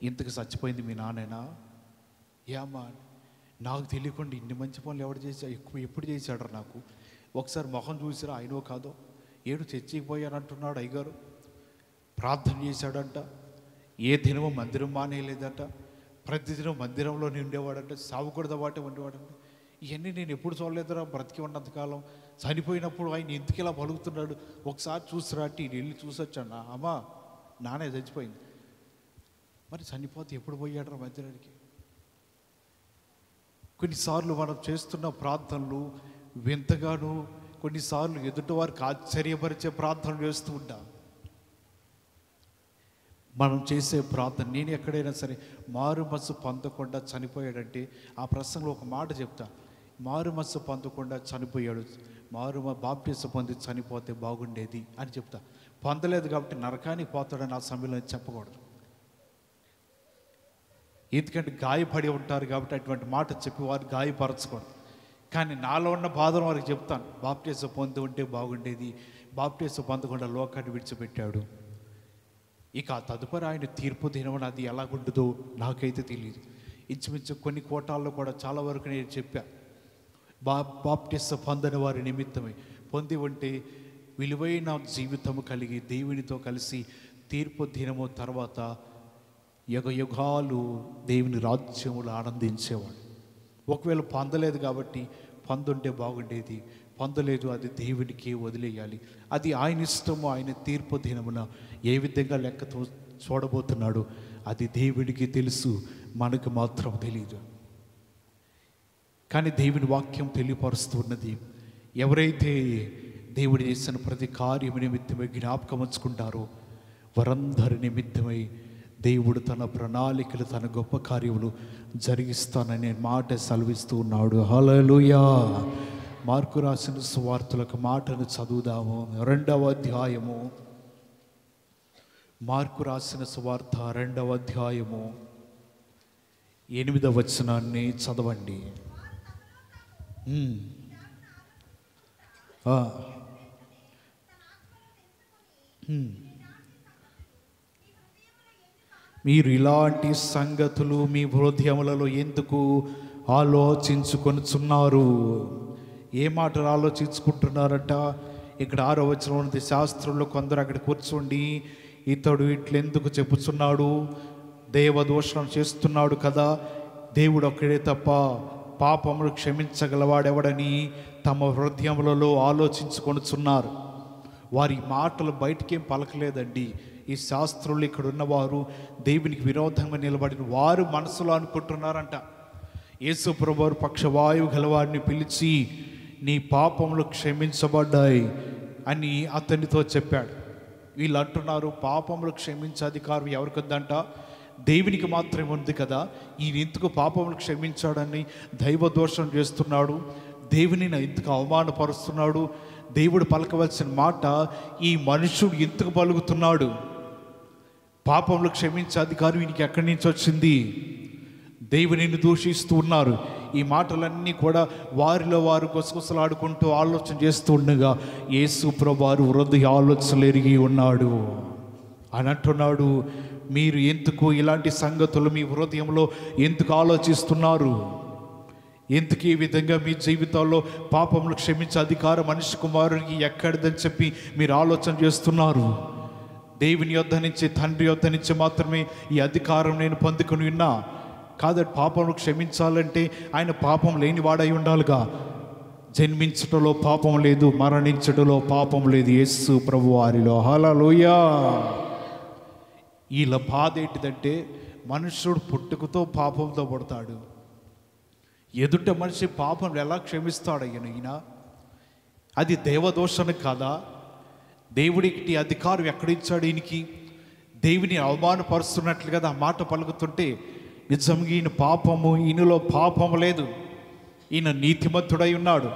ఇంతకు చచ్చిపోయింది మీ నాన్నైనా? ఏమా, నాకు తెలియకుండా ఇన్ని మంచి పనులు ఎవడు చేసా, ఎప్పుడు చేశాడు నాకు? ఒకసారి మొహం చూసిరా, ఆయనో కాదో ఏడు చర్చికి పోయానంటున్నాడు అయ్యగారు. ప్రార్థన చేశాడంట, ఏ దినమో మందిరం మానేయలేదంట, ప్రతిదినం మందిరంలోనే ఉండేవాడంట, సావుకూడదు వాటే ఉండేవాడంట. ఇవన్నీ నేను ఎప్పుడు చూడలేదురా బ్రతికి ఉన్నంతకాలం. చనిపోయినప్పుడు ఆయన ఎందుకు ఇలా పలుకుతున్నాడు, ఒకసారి చూసిరా అంటే ఈయన వెళ్ళి చూసొచ్చాను. అమ్మా, నానే చచ్చిపోయింది. మరి చనిపోతే ఎప్పుడు పోయాడరా మందిరానికి? కొన్నిసార్లు మనం చేస్తున్న ప్రార్థనలు వింతగాను, కొన్నిసార్లు ఎదుటి వారికి ఆశ్చర్యపరిచే ప్రార్థనలు చేస్తూ ఉంటాం. మనం చేసే ప్రార్థన, నేను ఎక్కడైనా సరే మారు మనసు పొందకుండా చనిపోయాడంటే ఆ ప్రసంగంలో ఒక మాట చెప్తా, మారు మనసు పొందకుండా చనిపోయాడు, బాప్టిజం పొంది చనిపోతే బాగుండేది అని చెప్తా. పొందలేదు కాబట్టి నరకానికి పోతాడని ఆ సమయంలో చెప్పకూడదు. ఎందుకంటే గాయపడి ఉంటారు కాబట్టి అటువంటి మాట చెప్పి వారు గాయపరచకూడదు. కానీ నాలో ఉన్న బాధను వారికి చెప్తాను, బాప్టిజం పొంది ఉంటే బాగుండేది, బాప్టిజం పొందకుండా లోకాన్ని విడిచిపెట్టాడు. ఇక తదుపరి ఆయన తీర్పు దినం అది ఎలాగుంటుందో నాకైతే తెలియదు. ఇంచుమించు కొన్ని కోటాల్లో కూడా చాలా వరకు నేను చెప్పా, బాప్టిజం పొందని వారి నిమిత్తమే పొంది ఉంటే విలువైన జీవితము కలిగి దేవునితో కలిసి తీర్పు దినము తర్వాత యుగాలు దేవుని రాజ్యములు ఆనందించేవాడు. ఒకవేళ పొందలేదు కాబట్టి పొందుంటే బాగుండేది, పొందలేదు అది దేవునికి వదిలేయాలి. అది ఆయన ఇష్టము. ఆయన తీర్పు దినమున ఏ విధంగా లెక్కతో చూడబోతున్నాడు అది దేవుడికి తెలుసు, మనకు మాత్రం తెలియదు. కానీ దేవుని వాక్యం తెలియపరుస్తున్నది, ఎవరైతే దేవుడు చేసిన ప్రతి కార్యము నిమిత్తమై జ్ఞాపకం ఉంచుకుంటారో వారందరి నిమిత్తమై దేవుడు తన ప్రణాళికలు, తన గొప్ప కార్యములు జరిగిస్తాననే మాట సెలవిస్తూ ఉన్నాడు. హల్లెలూయా. మార్కు రాసిన సువార్తలకు మాటను చదువుదాము. 2వ అధ్యాయము, మార్కు రాసిన సువార్త 2వ అధ్యాయము 8వ వచనాన్ని చదవండి. మీరు ఇలాంటి సంగతులు మీ హృదయములలో ఎందుకు ఆలోచించుకొనుచున్నారు? ఏ మాటలు ఆలోచించుకుంటున్నారట? ఇక్కడ 6వ వచనం ఉన్నది. శాస్త్రంలో కొందరు అక్కడ కూర్చోండి, ఇతడు ఇట్లెందుకు చెప్పుచున్నాడు, దేవదోషణం చేస్తున్నాడు కదా, దేవుడు ఒక్కడే తప్ప పాపములు క్షమించగలవాడెవడని తమ హృదయములలో ఆలోచించుకొనుచున్నారు. వారి మాటలు బయటికేం పలకలేదండి. ఈ శాస్త్రులు ఇక్కడ ఉన్నవారు దేవునికి విరోధంగా నిలబడిన వారు మనసులో అనుకుంటున్నారంట. యేసు ప్రభువు పక్షవాయువు గలవాడిని పిలిచి నీ పాపములు క్షమించబడ్డాయి అని అతనితో చెప్పాడు. వీళ్ళు అంటున్నారు పాపములు క్షమించే అధికారం ఎవరికి ఉందంట? దేవునికి మాత్రమే ఉంది కదా. ఈయన ఎందుకు పాపములు క్షమించాడని దైవ దోషం చేస్తున్నాడు, దేవుని ఎందుకు అవమానపరుస్తున్నాడు, దేవుడు పలకవలసిన మాట ఈ మనుషుడు ఎందుకు పలుకుతున్నాడు? పాపములు క్షమించే అధికారం ఈయనకి ఎక్కడి నుంచి వచ్చింది? దేవునిని దూషిస్తూ ఉన్నారు. ఈ మాటలన్నీ కూడా వారిలో వారు గుసగుసలాడుకుంటూ ఆలోచన చేస్తూ ఉండగా యేసు ప్రభువారు హృదయ ఆలోచనలు ఎరిగి ఉన్నాడు అని అంటున్నాడు. మీరు ఎందుకు ఇలాంటి సంగతులు మీ హృదయంలో ఎందుకు ఆలోచిస్తున్నారు? ఎందుకు ఈ విధంగా మీ జీవితాల్లో పాపములు క్షమించే అధికారం మనిషి కుమారునికి ఎక్కడిదని చెప్పి మీరు ఆలోచన చేస్తున్నారు? దేవుని యొద్ద నుంచి, తండ్రి యొద్ద నుంచి మాత్రమే ఈ అధికారం నేను పొందుకుని ఉన్నా. కాదు, పాపములు క్షమించాలంటే ఆయన పాపం లేని వాడై ఉండాలిగా. జన్మించటంలో పాపం లేదు, మరణించటంలో పాపం లేదు యేసు ప్రభువారిలో. హల్లెలూయా. వీళ్ళ బాధ ఏంటిదంటే మనుషుడు పుట్టుకతో పాపంతో పడతాడు. ఎదుట మనిషి పాపం ఎలా క్షమిస్తాడు ఈయన? అది దేవదోషణ కాదా? దేవుడికి అధికారం ఎక్కడిచ్చాడు ఈయనకి? దేవుని అవమానపరుస్తున్నట్లు కదా ఆ మాట పలుకుతుంటే నిజంగా ఈయన పాపము, ఈయనలో పాపము లేదు. ఈయన నీతిమంతుడై ఉన్నాడు.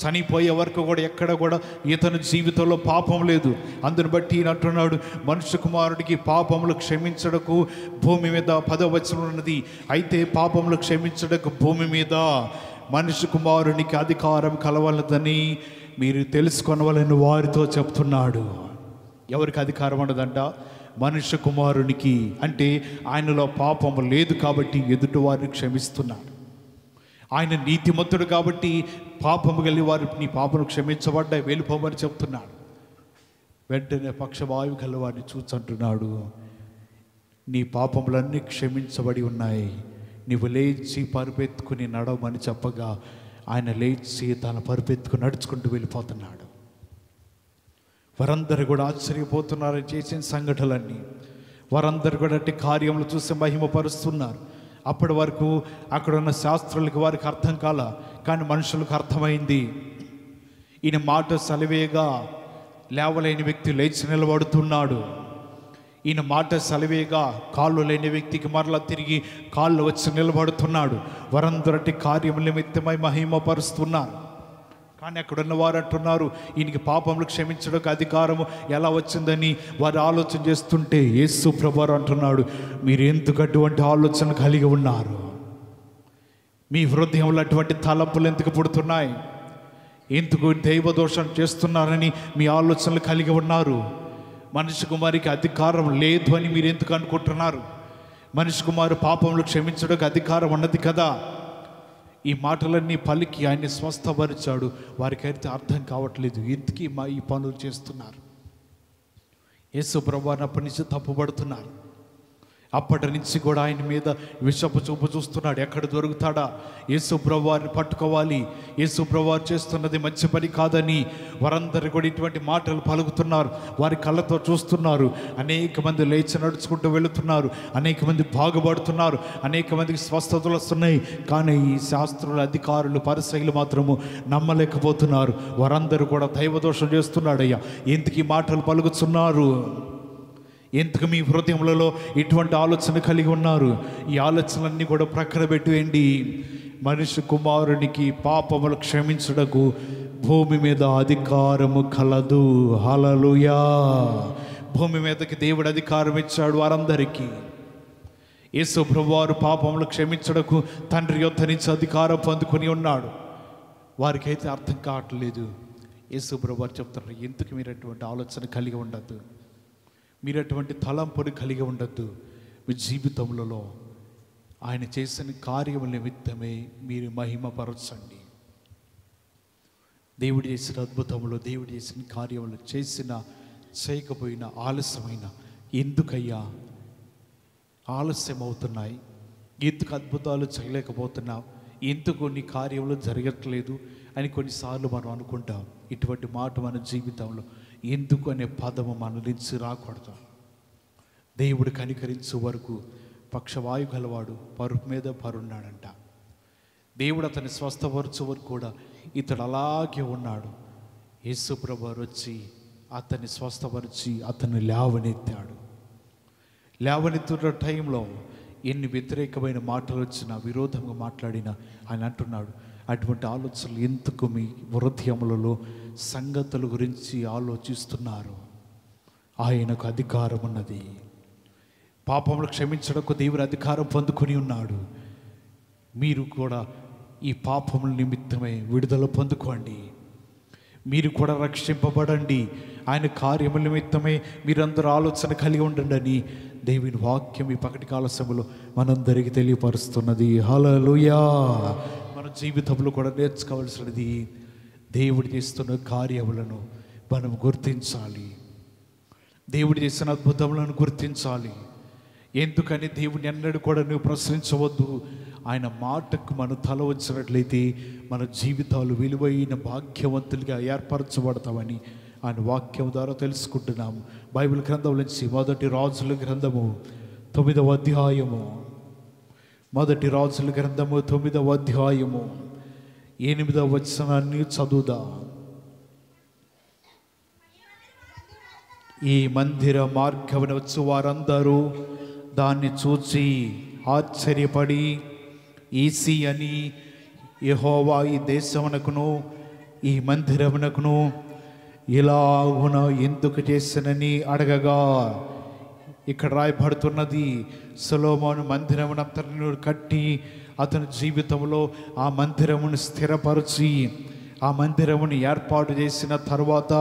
చనిపోయే వరకు కూడా ఎక్కడ కూడా ఇతని జీవితంలో పాపం లేదు. అందుని బట్టి ఈయన అంటున్నాడు మనుష్య కుమారుడికి పాపములు క్షమించడకు భూమి మీద 10వ వచనం ఉన్నది. అయితే పాపములు క్షమించడకు భూమి మీద మనుష్య కుమారునికి అధికారం కలవలదని మీరు తెలుసుకొనవలని వారితో చెప్తున్నాడు. ఎవరికి అధికారం ఉండదంట? మనుష్య కుమారునికి. అంటే ఆయనలో పాపము లేదు కాబట్టి ఎదుటి వారిని క్షమిస్తున్నాడు. ఆయన నీతిమంతుడు కాబట్టి పాపము కలిగి వారు నీ పాపను క్షమించబడ్డా వెళ్ళిపోమని చెప్తున్నాడు. వెంటనే పక్షవాయువు గలవాడిని చూచంటున్నాడు నీ పాపములన్నీ క్షమించబడి ఉన్నాయి, నీవు లేచి పరుపెత్తుకుని నడవమని చెప్పగా ఆయన లేచి తన పరుపెత్తుకుని నడుచుకుంటూ వెళ్ళిపోతున్నాడు. వారందరూ కూడా ఆశ్చర్యపోతున్నారు చేసిన సంఘటనలన్నీ. వారందరూ కూడా అట్టి కార్యములు చూసి మహిమపరుస్తున్నారు. అప్పటి వరకు అక్కడ ఉన్న శాస్త్రులకి వారికి అర్థం కాల, కానీ మనుషులకు అర్థమైంది. ఈయన మాట సలివేగా లేవలేని వ్యక్తి లేచి నిలబడుతున్నాడు. ఈయన మాట సలివేగా కాళ్ళు లేని వ్యక్తికి మరలా తిరిగి కాళ్ళు వచ్చి నిలబడుతున్నాడు. వారందరటి కార్యముల నిమిత్తమై మహిమపరుస్తున్నారు. కానీ అక్కడున్న వారు అంటున్నారు ఈయనకి పాపములు క్షమించడానికి అధికారము ఎలా వచ్చిందని వారు ఆలోచన చేస్తుంటే యేసు ప్రభువారు అంటున్నాడు మీరు ఎందుకు అటువంటి ఆలోచన కలిగి ఉన్నారు? మీ హృదయంలో అటువంటి తలంపులు ఎందుకు పుడుతున్నాయి? ఎందుకు దైవదోషం చేస్తున్నారని మీ ఆలోచనలు కలిగి ఉన్నారు? మనిషి కుమారికి అధికారం లేదు అని మీరు ఎందుకు అనుకుంటున్నారు? మనిషి కుమారు పాపములు క్షమించడానికి అధికారం ఉన్నది కదా. ఈ మాటలన్నీ పలికి ఆయన్ని స్వస్థపరిచాడు. వారికైతే అర్థం కావట్లేదు ఎందుకు ఈ పనులు చేస్తున్నారు. యేసు ప్రభువారు అప్పటి నుంచి తప్పుపడుతున్నారు. అప్పటి నుంచి కూడా ఆయన మీద విషపు చూపు చూస్తున్నాడు. ఎక్కడ దొరుకుతాడా? యేసు ప్రభువారిని పట్టుకోవాలి, యేసు ప్రభువారు చేస్తున్నది మంచి పని కాదని వారందరూ కూడా ఇటువంటి మాటలు పలుకుతున్నారు. వారి కళ్ళతో చూస్తున్నారు. అనేక మంది లేచి నడుచుకుంటూ వెళుతున్నారు, అనేక మంది బాగుపడుతున్నారు, అనేక మందికి స్వస్థతలు వస్తున్నాయి. కానీ ఈ శాస్త్రుల అధికారులు పరిసయ్యులు మాత్రము నమ్మలేకపోతున్నారు. వారందరూ కూడా దైవదోషం చేస్తున్నాడయ్యా, ఎందుకు ఈ మాటలు పలుకుతున్నారు? ఎందుకు మీ హృదయములలో ఇటువంటి ఆలోచన కలిగి ఉన్నారు? ఈ ఆలోచనలన్నీ కూడా ప్రక్కన పెట్టేయండి. మనిషి కుమారునికి పాపములు క్షమించుటకు భూమి మీద అధికారము కలదు. హల్లెలూయా. భూమి మీదకి దేవుడు అధికారం ఇచ్చాడు వారందరికీ. యేసు ప్రభువారు పాపములు క్షమించుటకు తండ్రి యొద్ద నుంచి అధికారం పొందుకొని ఉన్నాడు. వారికైతే అర్థం కావట్లేదు. యేసు ప్రభువారు చెప్తున్నారు ఎందుకు మీరు అటువంటి ఆలోచన కలిగి ఉండద్దు, మీరు అటువంటి తలంపుని కలిగి ఉండద్దు. మీ జీవితంలో ఆయన చేసిన కార్యముల నిమిత్తమే మీరు మహిమపరచండి. దేవుడు చేసిన అద్భుతములు, దేవుడు చేసిన కార్యములు చేయకపోయినా ఆలస్యమైన ఎందుకయ్యా ఆలస్యం అవుతున్నాయి? ఎందుకు అద్భుతాలు చేయలేకపోతున్నావు? ఎందుకు నీ కార్యంలో జరగట్లేదు అని కొన్నిసార్లు మనం అనుకుంటాం. ఇటువంటి మాట మన జీవితంలో ఎందుకు అనే పదము మన నుంచి రాకూడదు. దేవుడు కనికరించే వరకు పక్షవాయు గలవాడు పరుపు మీద పరున్నాడంట. దేవుడు అతన్ని స్వస్థపరచే వరకు కూడా ఇతడు అలాగే ఉన్నాడు. యేసు ప్రభువారు వచ్చి అతన్ని స్వస్థపరిచి అతన్ని లేవనెత్తాడు. లేవనెత్తున్న టైంలో ఎన్ని వ్యతిరేకమైన మాటలు వచ్చినా, విరోధంగా మాట్లాడినా ఆయన అంటున్నాడు, అటువంటి ఆలోచనలు ఎందుకు మీ హృదయములలో సంగతుల గురించి ఆలోచిస్తున్నారు? ఆయనకు అధికారం ఉన్నది. పాపములు క్షమించడానికి దేవుని అధికారం పొందుకొని ఉన్నాడు. మీరు కూడా ఈ పాపముల నిమిత్తమే విడుదల పొందుకోండి. మీరు కూడా రక్షింపబడండి. ఆయన కార్యముల నిమిత్తమే మీరందరూ ఆలోచన కలిగి ఉండండి అని దేవుని వాక్యం ఈ పగటి కాల సమయంలో మనందరికీ తెలియపరుస్తున్నది. హల్లెలూయా. మన జీవితంలో కూడా నేర్చుకోవాల్సినది, దేవుడు చేస్తున్న కార్యములను మనం గుర్తించాలి. దేవుడు చేసిన అద్భుతములను గుర్తించాలి. ఎందుకని దేవుని ఎన్నడూ కూడా నువ్వు ప్రశ్నించవద్దు. ఆయన మాటకు మనం తల వచ్చినట్లయితే మన జీవితాలు విలువైన భాగ్యవంతులుగా ఏర్పరచబడతామని ఆయన వాక్యం ద్వారా తెలుసుకుంటున్నాము. బైబిల్ గ్రంథం నుంచి మొదటి రాజుల గ్రంథము 9వ అధ్యాయము, మొదటి రాజుల గ్రంథము 9వ అధ్యాయము 8వ వచనాన్ని చదువుదాం. ఈ మందిర మార్గమున వచ్చు వారందరూ దాన్ని చూచి ఆశ్చర్యపడి, ఈసీ అని యెహోవా ఈ దేశమునకును ఈ మందిరమునకును ఇలాగున ఎందుకు చేసినని అడగగా, ఇక్కడ రాయబడుతున్నది, సొలొమోను మందిరమునంతటిని కట్టి అతని జీవితంలో ఆ మందిరమును స్థిరపరిచి ఆ మందిరమును ఏర్పాటు చేసిన తర్వాత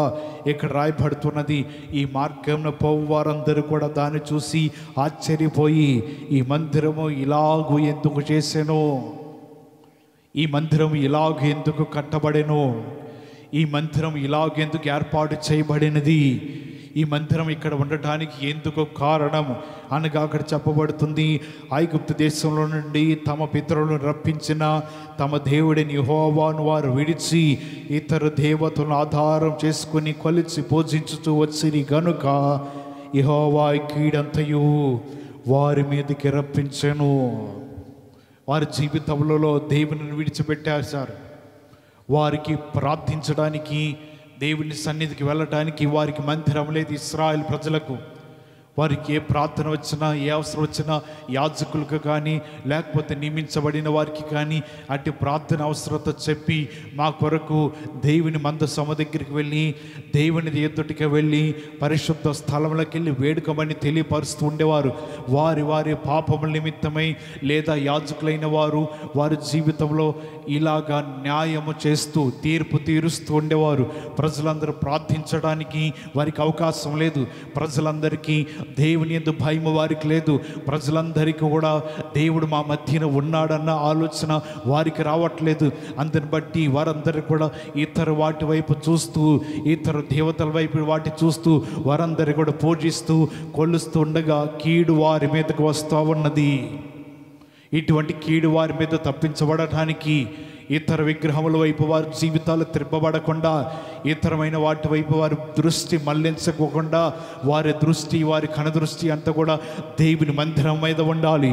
ఇక్కడ రాయబడుతున్నది, ఈ మార్గంలో పోవు వారందరూ కూడా దాన్ని చూసి ఆశ్చర్యపోయి, ఈ మందిరము ఇలాగూ ఎందుకు చేసెను, ఈ మందిరం ఇలాగ ఎందుకు కట్టబడెను, ఈ మందిరం ఇలాగెందుకు ఏర్పాటు చేయబడినది, ఈ మందిరం ఇక్కడ ఉండటానికి ఎందుకు కారణం అనగా అక్కడ చెప్పబడుతుంది, ఐగుప్తు దేశంలో నుండి తమ పితరులను రప్పించిన తమ దేవుడిని యెహోవాను వారు విడిచి ఇతర దేవతలను ఆధారం చేసుకుని కొలిచి పూజించుతూ వచ్చిరి గనుక యెహోవా కీడంతయు వారి మీదకి రప్పించెను. వారి జీవితంలో దేవుని విడిచిపెట్టారు సార్. వారికి ప్రార్థించడానికి, దేవుని సన్నిధికి వెళ్ళడానికి వారికి మందిరం లేదు. ఇశ్రాయేల్ ప్రజలకు వారికి ఏ ప్రార్థన వచ్చినా, ఏ అవసరం వచ్చినా యాజకులకు కానీ లేకపోతే నియమించబడిన వారికి కానీ అట్టి ప్రార్థన అవసరత చెప్పి మా కొరకు దేవుని మందసమ దగ్గరికి వెళ్ళి దేవుని ఎదుటికి వెళ్ళి పరిశుద్ధ స్థలంలోకి వెళ్ళి వేడుకమని తెలియపరుస్తూ ఉండేవారు. వారి వారి పాపముల నిమిత్తమై లేదా యాజకులైన వారు వారి జీవితంలో ఇలాగా న్యాయము చేస్తూ తీర్పు తీరుస్తూ ఉండేవారు. ప్రజలందరూ ప్రార్థించడానికి వారికి అవకాశం లేదు. ప్రజలందరికీ దేవుని యందు భయము వారికి లేదు. ప్రజలందరికీ కూడా దేవుడు మా మధ్యన ఉన్నాడన్న ఆలోచన వారికి రావట్లేదు. అందుని బట్టి వారందరూ కూడా ఇతర వాటి వైపు చూస్తూ, ఇతర దేవతల వైపు వాటి చూస్తూ వారందరూ కూడా పూజిస్తూ కొలుస్తూ ఉండగా కీడు వారి మీదకు వస్తూ ఉన్నది. ఇటువంటి కీడు వారి మీద తప్పించబడటానికి ఇతర విగ్రహముల వైపు వారి జీవితాలు తిప్పబడకుండా, ఇతరమైన వాటి వైపు వారి దృష్టి మళ్లించకుండా వారి దృష్టి, వారి కనుదృష్టి అంతా కూడా దేవుని మందిరం మీద ఉండాలి.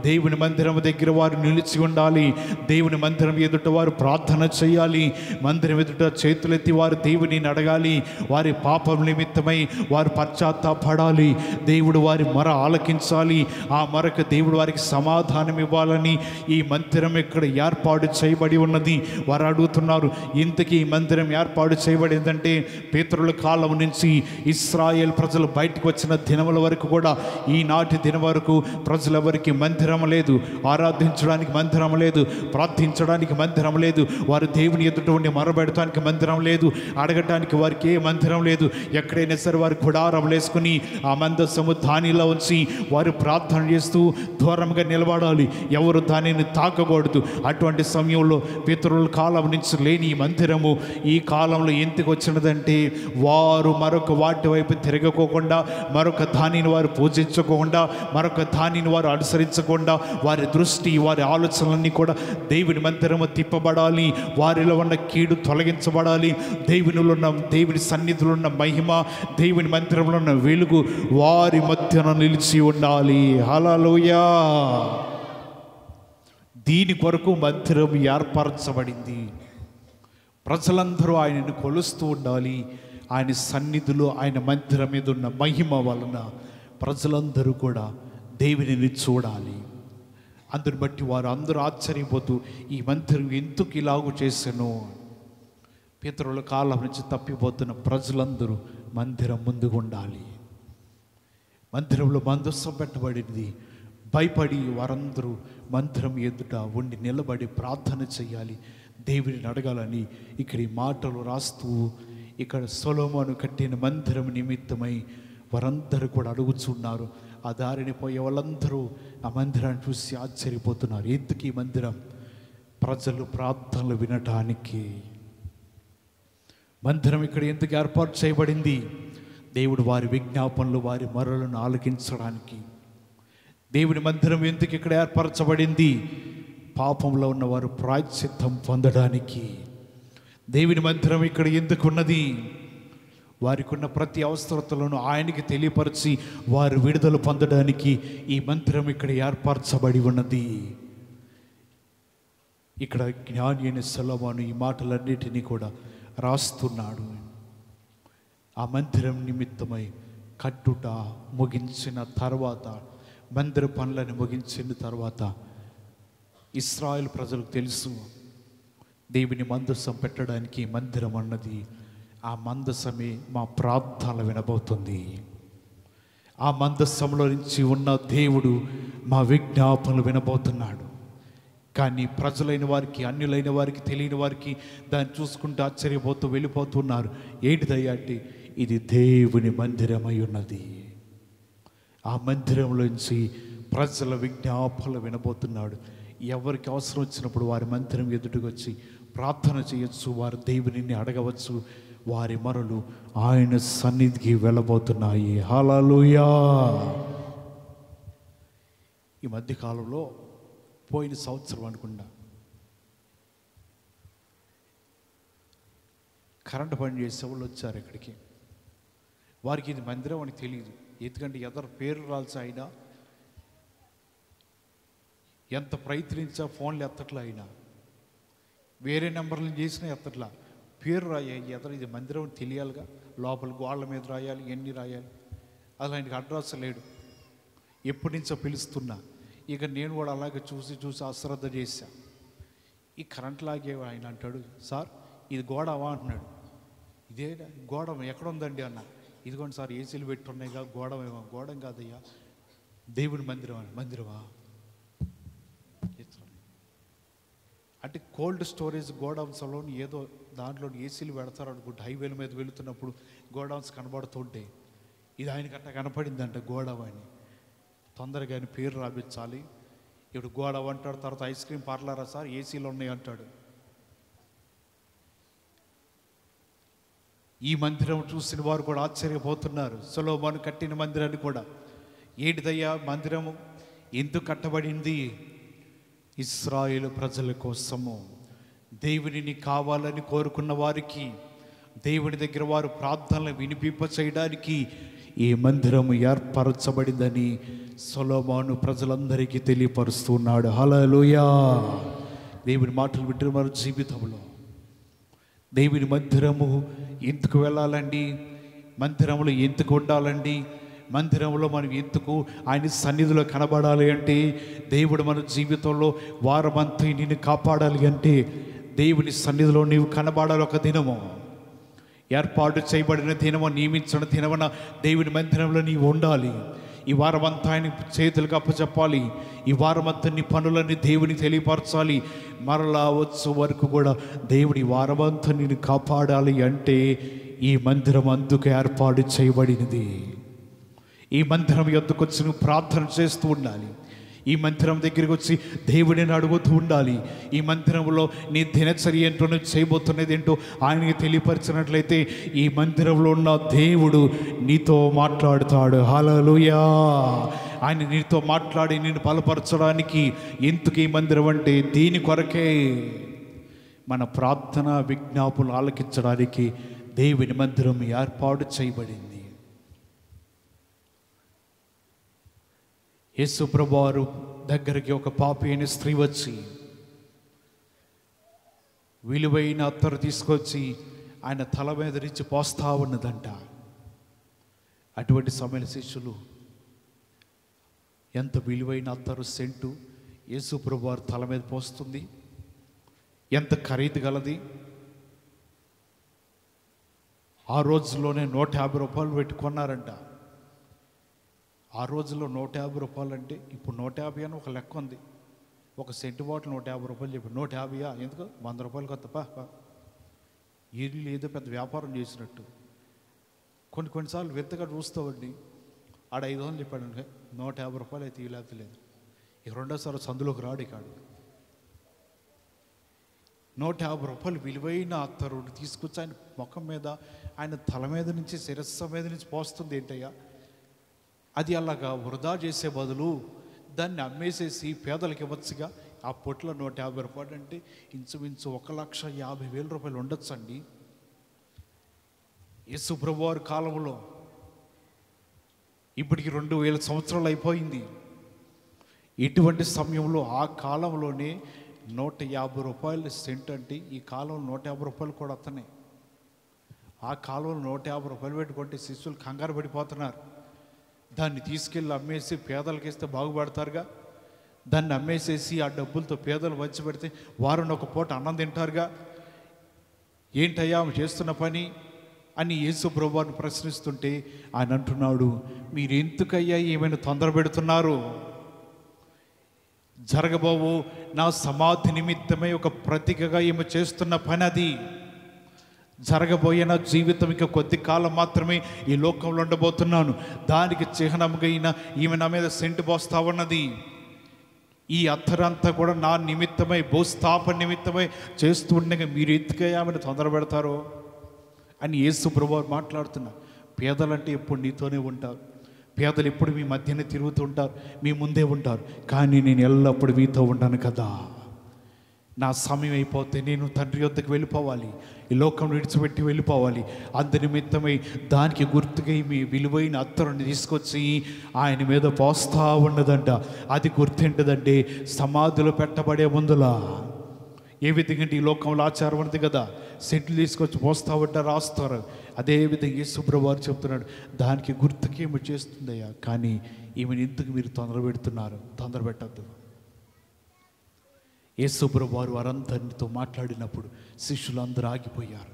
దేవుని మందిరం దగ్గర వారు నిలిచి ఉండాలి. దేవుని మందిరం ఎదుట వారు ప్రార్థన చేయాలి. మందిరం ఎదుట చేతులెత్తి వారు దేవుని అడగాలి. వారి పాపం నిమిత్తమై వారు పశ్చాత్తాపడాలి. దేవుడు వారి మొర ఆలకించాలి. ఆ మొరకు దేవుడు వారికి సమాధానం ఇవ్వాలని ఈ మందిరం ఇక్కడ ఏర్పాటు చేయబడి ఉన్నది. వారు అడుగుతున్నారు, ఇంతకీ ఈ మందిరం ఏర్పాటు చేయబడిందంటే పితరుల కాలం నుంచి ఇశ్రాయేల్ ప్రజలు బయటకు వచ్చిన దినముల వరకు కూడా ఈనాటి దినం వరకు ప్రజలెవరికి మందిరం లేదు. ఆరాధించడానికి మందిరం లేదు. ప్రార్థించడానికి మందిరం లేదు. వారు దేవుని ఎదుట ఉండి మొరబెడటానికి మందిరం లేదు. అడగటానికి వారికి ఏ మందిరం లేదు. ఎక్కడైనా సరే వారు గుడారం వేసుకుని ఆ మందసము దానిలో ఉంచి వారు ప్రార్థన చేస్తూ దూరంగా నిలబడాలి. ఎవరు దానిని తాకకూడదు. అటువంటి సమయంలో పితరుల కాలం నుంచి లేని ఈ మందిరము ఈ కాలంలో ఎందుకు వచ్చినదంటే వారు మరొక వాటి వైపు తిరగకోకుండా, మరొక దానిని వారు పూజించకుండా, మరొక దానిని వారు అనుసరించకుండా, వారి దృష్టి వారి ఆలోచనలన్నీ కూడా దేవుని మందిరము తిప్పబడాలి. వారిలో ఉన్న కీడు తొలగించబడాలి. దేవుని సన్నిధిలో ఉన్న మహిమ, దేవుని మందిరంలో ఉన్న వెలుగు వారి మధ్యన నిలిచి ఉండాలి. హల్లెలూయా. దీని కొరకు మందిరం ఏర్పరచబడింది. ప్రజలందరూ ఆయనను కొలుస్తూ ఉండాలి. ఆయన సన్నిధిలో, ఆయన మందిరం మీద ఉన్న మహిమ వలన ప్రజలందరూ కూడా దేవునిని చూడాలి. అందుని బట్టి వారు అందరూ ఆశ్చర్యపోతూ ఈ మందిరం ఎందుకు ఇలాగూ చేశాను. పితరుల కాలం నుంచి తప్పిపోతున్న ప్రజలందరూ మందిరం ముందుకు ఉండాలి. మందిరంలో మందసం పెట్టబడింది. భయపడి వారందరూ మందిరం ఎదుట ఉండి నిలబడి ప్రార్థన చేయాలి, దేవుడిని అడగాలని ఇక్కడ ఈ మాటలు రాస్తూ ఇక్కడ సొలొమోను కట్టిన మందిరం నిమిత్తమై వారందరూ కూడా అడుగుచున్నారు. ఆ దారిని పోయే వాళ్ళందరూ ఆ మందిరాన్ని చూసి ఆశ్చర్యపోతున్నారు. ఎందుకు ఈ మందిరం? ప్రజలు ప్రార్థనలు వినటానికి. మందిరం ఇక్కడ ఎందుకు ఏర్పాటు చేయబడింది? దేవుడు వారి విజ్ఞాపనలు, వారి మొరలను ఆలకించడానికి. దేవుని మందిరం ఎందుకు ఇక్కడ ఏర్పరచబడింది? పాపంలో ఉన్నవారు ప్రాయశ్చిత్తం పొందడానికి. దేవుని మందిరం ఇక్కడ ఎందుకు ఉన్నది? వారికి ఉన్న ప్రతి అవసరతలను ఆయనకి తెలియపరిచి వారు విడుదల పొందడానికి ఈ మందిరం ఇక్కడ ఏర్పరచబడి ఉన్నది. ఇక్కడ జ్ఞాని అయిన సొలొమోను ఈ మాటలన్నిటినీ కూడా రాస్తున్నాడు. ఆ మందిరం నిమిత్తమై కట్టుట ముగించిన తర్వాత, మందిర పనులను ముగించిన తర్వాత ఇశ్రాయేలు ప్రజలకు తెలుసు దేవుని మందసం పెట్టడానికి మందిరం అన్నది. ఆ మందసమే మా ప్రార్థనలు వినబోతుంది. ఆ మందసంలో నుంచి ఉన్న దేవుడు మా విజ్ఞాపనలు వినబోతున్నాడు. కానీ ప్రజలైన వారికి, అన్యులైన వారికి, తెలియని వారికి దాన్ని చూసుకుంటూ ఆశ్చర్యపోతూ వెళ్ళిపోతున్నారు. ఏంటిదయ్యా అంటే ఇది దేవుని మందిరమై ఉన్నది. ఆ మందిరంలోంచి ప్రజల విజ్ఞాపనలు వినబోతున్నాడు. ఎవరికి అవసరం వచ్చినప్పుడు వారి మందిరం ఎదుటికి వచ్చి ప్రార్థన చేయొచ్చు, వారు దేవునిని అడగవచ్చు. వారి మొరలు ఆయన సన్నిధికి వెళ్ళబోతున్నాయి. హల్లెలూయా. ఈ మధ్యకాలంలో పోయిన సంవత్సరం అనుకుండా కరెంటు పని చేసే వాళ్ళు వచ్చారు ఇక్కడికి. వారికి ఇది మందిరం అని తెలియదు. ఎందుకంటే ఎదరు పేరు రాల్సి అయినా, ఎంత ప్రయత్నించా ఫోన్లు ఎత్తట్లా, అయినా వేరే నెంబర్లు చేసినా ఎత్తట్లా. పేరు రాయాలి, ఎదరు ఇది మందిరం అని తెలియాలిగా. లోపల గోళ్ళ మీద రాయాలి, ఎన్ని రాయాలి. అలా ఆయనకి అడ్రస్ లేడు. ఎప్పటి నుంచో పిలుస్తున్నా. ఇక నేను కూడా అలాగే చూసి అశ్రద్ధ చేశా. ఈ కరెంట్ లాగే ఆయన అంటాడు, సార్ ఇది గోడవా అంటున్నాడు. ఇదే గోడ ఎక్కడ ఉందండి అన్న. ఇదిగోండి సార్ ఏసీలు పెట్టున్నాయిగా, గోడమేమో. గోడం కాదయ్యా, దేవుని మందిరం అని. మందిరమా అంటే కోల్డ్ స్టోరేజ్ గోడౌన్స్లో ఏదో దాంట్లో ఏసీలు పెడతారు అనుకుంటే, హైవేల మీద వెళుతున్నప్పుడు గోడౌన్స్ కనబడుతుంటే ఇది ఆయనకట్ట కనపడిందంట గోడౌన్ అని. తొందరగా ఆయన పేరు రాపించాలి. ఇప్పుడు గోడౌన్ అంటాడు, తర్వాత ఐస్ క్రీమ్ పార్లరా సార్ ఏసీలు ఉన్నాయి అంటాడు. ఈ మందిరం చూసిన వారు కూడా ఆశ్చర్యపోతున్నారు. సొలొమోను కట్టిన మందిరాన్ని కూడా. ఏంటిదయ్యా మందిరము ఎందుకు కట్టబడింది? ఇశ్రాయేలు ప్రజల కోసము, దేవునిని కావాలని కోరుకున్న వారికి, దేవుని దగ్గర వారు ప్రార్థనలు వినిపింప చేయడానికి ఈ మందిరము ఏర్పరచబడిందని సొలొమోను ప్రజలందరికీ తెలియపరుస్తున్నాడు. హల్లెలూయా. దేవుని మాటలు వింటున్న వారి జీవితంలో దేవుని మందిరము ఎందుకు వెళ్ళాలండి? మందిరంలో ఎందుకు ఉండాలండి? మందిరంలో మనం ఎందుకు ఆయన సన్నిధిలో కనబడాలి అంటే, దేవుడు మన జీవితంలో వారమంతా నిన్ను కాపాడాలి అంటే దేవుని సన్నిధిలో నీవు కనబడాలి. ఒక దినము ఏర్పాటు చేయబడిన దినము, నియమించిన దినమున దేవుని మందిరంలో నీవు ఉండాలి. ఈ వారమంతా ఆయన చేతులకు అప్పచెప్పాలి. ఈ వారమంతా నీ పనులన్నీ దేవుని తెలియపరచాలి. మరలా వచ్చే వరకు కూడా దేవుడి వారమంతా నిన్ను కాపాడాలి అంటే ఈ మందిరం అందుకు ఏర్పాటు చేయబడినది. ఈ మందిరం యొద్దకు వచ్చి నువ్వు ప్రార్థన చేస్తూ ఉండాలి. ఈ మందిరం దగ్గరికి వచ్చి దేవుడిని అడుగుతూ ఉండాలి. ఈ మందిరంలో నీ దినచర్య ఏంటో, నువ్వు చేయబోతున్నది ఏంటో ఆయనకి తెలియపరిచినట్లయితే ఈ మందిరంలో ఉన్న దేవుడు నీతో మాట్లాడుతాడు. హల్లెలూయా. ఆయన నీతో మాట్లాడి నిన్ను బలపరచడానికి. ఎందుకు ఈ మందిరం అంటే దీని కొరకే, మన ప్రార్థన విజ్ఞాపనలు ఆలకించడానికి దేవుని మందిరం ఏర్పాటు చేయబడింది. యేసు ప్రభువారు దగ్గరికి ఒక పాపి అయిన స్త్రీ వచ్చి విలువైన అత్తరు తీసుకొచ్చి ఆయన తల మీద నుంచి పోస్తా ఉన్నదంట. అటువంటి సమయంలో శిష్యులు ఎంత విలువైన అత్తరు సెంటు యేసు ప్రభువారు తల మీద పోస్తుంది, ఎంత ఖరీదు గలది. ఆ రోజుల్లోనే 150 రూపాయలు పెట్టుకున్నారంట. ఆ రోజుల్లో 150 రూపాయలు అంటే ఇప్పుడు 150 అని ఒక లెక్క ఉంది. ఒక సెంటు బాటిల్ 150 రూపాయలు చెప్పి 150 ఎందుకు 100 రూపాయలు కొత్తపా. వీళ్ళు ఏదో పెద్ద వ్యాపారం చేసినట్టు. కొన్నిసార్లు వింతగా చూస్తామండి. ఆడ 500 చెప్పాడు, 150 రూపాయలు అయితే ఇలాగలేదు. ఇక రెండోసారి సందులోకి రాడు. కాడు 150 రూపాయలు విలువైన అత్తరు తీసుకొచ్చి ఆయన ముఖం మీద, ఆయన తల మీద నుంచి, శిరస్సు మీద నుంచి పోస్తుంది. ఏంటయ్యా అది? అలాగా వృధా చేసే బదులు దాన్ని అమ్మేసేసి పేదలకు ఇవ్వచ్చుగా. ఆ పొట్లో 150 రూపాయలు అంటే ఇంచుమించు 1,50,000 రూపాయలు ఉండొచ్చండి. యేసు ప్రభువారి కాలంలో ఇప్పటికి 2000 సంవత్సరాలు అయిపోయింది. ఇటువంటి సమయంలో ఆ కాలంలోనే 150 రూపాయలు సెంట్ అంటే ఈ కాలంలో 150 రూపాయలు కూడా వస్తున్నాయి. ఆ కాలంలో 150 రూపాయలు పెట్టుకుంటే శిష్యులు కంగారు పడిపోతున్నారు. దాన్ని తీసుకెళ్ళి అమ్మేసి పేదలకు ఇస్తే బాగుపడతారుగా. దాన్ని అమ్మేసేసి ఆ డబ్బులతో పేదలు వచ్చి పెడితే వారిని ఒక పూట అన్నం తింటారుగా. ఏంటయ్యా ఆమె చేస్తున్న పని అని యేసు ప్రభువుని ప్రశ్నిస్తుంటే ఆయన అంటున్నాడు, మీరు ఎందుకయ్యా ఏమైనా తొందర పెడుతున్నారు? జరగబోవు నా సమాధి నిమిత్తమై ఒక ప్రతీకగా ఈమె చేస్తున్న పని అది. జరగబోయే నా జీవితం ఇక కొద్ది కాలం మాత్రమే ఈ లోకంలో ఉండబోతున్నాను. దానికి చిహ్నముగా ఈమె నా మీద సెంటు పోస్తా ఉన్నది. ఈ అత్తరంతా కూడా నా నిమిత్తమై, భూస్థాపన నిమిత్తమై చేస్తూ ఉండగా మీరు ఎందుకే ఆమెను తొందర పెడతారో అని యేసు ప్రభువు మాట్లాడుతున్నా. పేదలంటే ఎప్పుడు నీతోనే ఉంటారు. పేదలు ఎప్పుడు మీ మధ్యనే తిరుగుతూ ఉంటారు, మీ ముందే ఉంటారు. కానీ నేను ఎల్లప్పుడూ మీతో ఉంటాను కదా. నా సమయం అయిపోతే నేను తండ్రి వద్దకు వెళ్ళిపోవాలి, ఈ లోకం విడిచిపెట్టి వెళ్ళిపోవాలి. అందు నిమిత్తమై దానికి గుర్తుగా మీ విలువైన అత్తరుని తీసుకొచ్చి ఆయన మీద పోస్తా ఉన్నదంట. అది గుర్తేంటిదంటే సమాధిలో పెట్టబడే ముందులా ఏ విధంగా ఈ లోకంలో ఆచారం ఉంది కదా, సెంట్లు తీసుకొచ్చి పోస్తా ఉంటా, రాస్తారు. అదేవిధంగా యేసు ప్రభువు చెప్తున్నాడు, దానికి గుర్తుకి ఏమి చేస్తుందయ్యా, కానీ ఈమెను ఎందుకు మీరు తొందర పెడుతున్నారు? తొందర పెట్టద్దు. యేసు ప్రభువు వారందరితో మాట్లాడినప్పుడు శిష్యులు అందరూ ఆగిపోయారు.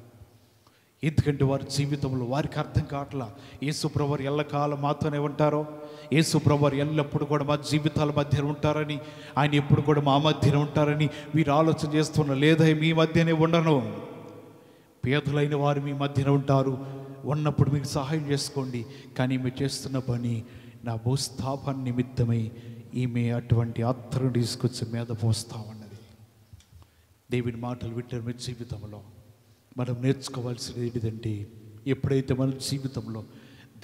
ఎందుకంటే వారి జీవితంలో వారికి అర్థం కావట్లా. యేసు ప్రభువు ఎల్లకాలం మాతోనే ఉంటారో, యేసు ప్రభువు ఎల్లప్పుడు కూడా మా జీవితాల మధ్య ఉంటారని, ఆయన ఎప్పుడు కూడా మా మధ్యనే ఉంటారని వీరు ఆలోచన చేస్తున్నారు. లేదా మీ మధ్యనే ఉండను, పేదలైన వారు మీ మధ్యన ఉంటారు, ఉన్నప్పుడు మీకు సహాయం చేసుకోండి. కానీ మీరు చేస్తున్న పని నా భూస్థాపన నిమిత్తమై ఈమె అటువంటి అత్తరు తీసుకొచ్చి మీద పోస్తా ఉన్నది. దేవుని మాటలు వింటారు. మీ జీవితంలో మనం నేర్చుకోవాల్సినది ఏంటిదంటే, ఎప్పుడైతే మన జీవితంలో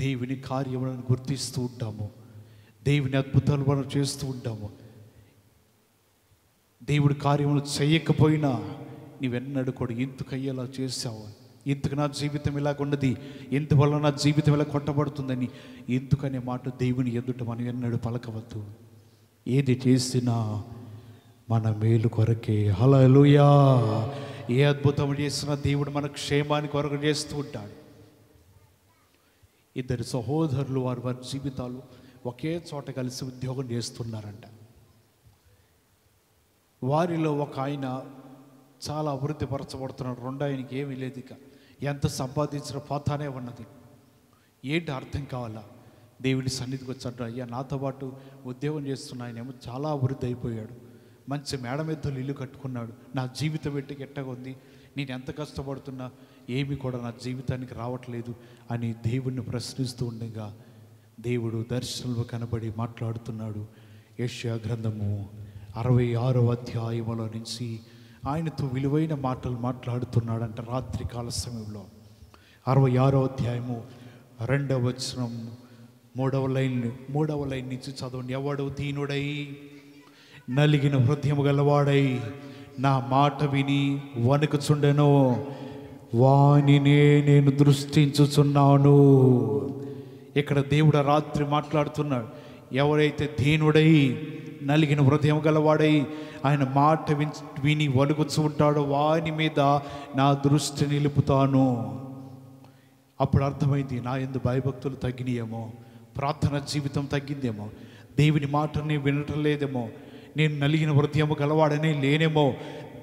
దేవుని కార్యములను గుర్తిస్తూ ఉంటామో, దేవుని అద్భుతాలు మనం చేస్తూ ఉంటామో, దేవుడి కార్యములు చేయకపోయినా నీవెన్నడూ కూడా ఎందుకు అయ్యేలా చేసావు, ఎందుకు నా జీవితం ఇలాగున్నది, ఎందువల్ల నా జీవితం ఇలా కొట్టబడుతుందని ఎందుకనే మాట దేవుని ఎదుట మనం ఎన్నడూ పలకవద్దు. ఏది చేసినా మన మేలు కొరకే. హల్లెలూయా. ఏ అద్భుతం చేసినా దేవుడు మన క్షేమానికి కొరకు చేస్తూ ఉంటాడు. ఇద్దరు సహోదరులు వారి జీవితాలు ఒకే చోట కలిసి ఉద్యోగం చేస్తున్నారంట. వారిలో ఒక ఆయన చాలా అభివృద్ధి పరచబడుతున్నాడు, రెండో ఆయనకి ఏమీ లేదు. ఇక ఎంత సంపాదించిన పోతానే ఉన్నది. ఏంటి అర్థం కావాలా? దేవుడి సన్నిధికి వచ్చాడు, అయ్యా నాతో పాటు ఉద్యోగం చేస్తున్న ఆయనేమో చాలా అభివృద్ధి అయిపోయాడు, మంచి మేడ మీద ఇల్లు కట్టుకున్నాడు, నా జీవితం ఎట్టుకు ఎట్టగా ఉంది, నేను ఎంత కష్టపడుతున్నా ఏమి కూడా నా జీవితానికి రావట్లేదు అని దేవుణ్ణి ప్రశ్నిస్తూ ఉండగా దేవుడు దర్శనంలో కనబడి మాట్లాడుతున్నాడు, యెషయా గ్రంథము 66వ అధ్యాయములో నుంచి ఆయనతో విలువైన మాటలు మాట్లాడుతున్నాడంట. రాత్రి కాల సమయంలో 66వ అధ్యాయము 2వ వచనం 3వ లైన్ నుంచి చదవండి. ఎవడు దీనుడై నలిగిన హృదయము గలవాడై నా మాట విని వణుకుచుండెనో వానినే నేను దృష్టించుచున్నాను. ఇక్కడ దేవుడు రాత్రి మాట్లాడుతున్నాడు. ఎవరైతే దీనుడై నలిగిన హృదయం గలవాడై ఆయన మాట విని వణుకుచు ఉంటాడో వాని మీద నా దృష్టి నిలుపుతాను. అప్పుడు అర్థమైంది, నా యందు భయభక్తులు తగ్గినాయేమో, ప్రార్థన జీవితం తగ్గిందేమో, దేవుని మాటని వినటం లేదేమో, నేను నలిగిన హృదయం గలవాడనే లేనేమో,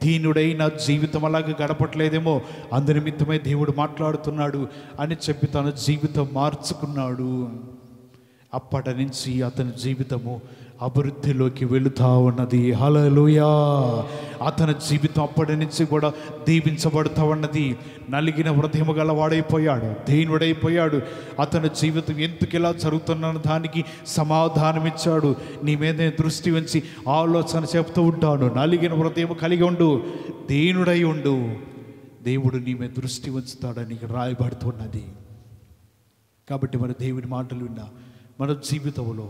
దీనుడై నా జీవితం అలాగే గడపట్లేదేమో, అందునిమిత్తమే దేవుడు మాట్లాడుతున్నాడు అని చెప్పి తన జీవితం మార్చుకున్నాడు. అప్పటి నుంచి అతని జీవితము అభివృద్ధిలోకి వెళుతూ ఉన్నది. హల్లెలూయా. అతని జీవితం అప్పటి నుంచి కూడా దీవించబడుతూ ఉన్నది. నలిగిన హృదయము గలవాడైపోయాడు, దీనుడైపోయాడు. అతని జీవితం ఎందుకు ఇలా జరుగుతున్న దానికి సమాధానం ఇచ్చాడు. నీ మీద దృష్టి ఉంచి ఆలోచన చెప్తూ ఉంటాను. నలిగిన హృదయం కలిగి ఉండు, దీనుడై ఉండు, దేవుడు నీ మీద దృష్టి ఉంచుతాడని రాయబడుతున్నది. కాబట్టి మన దేవుని మాటలు విన్నా మన జీవితంలో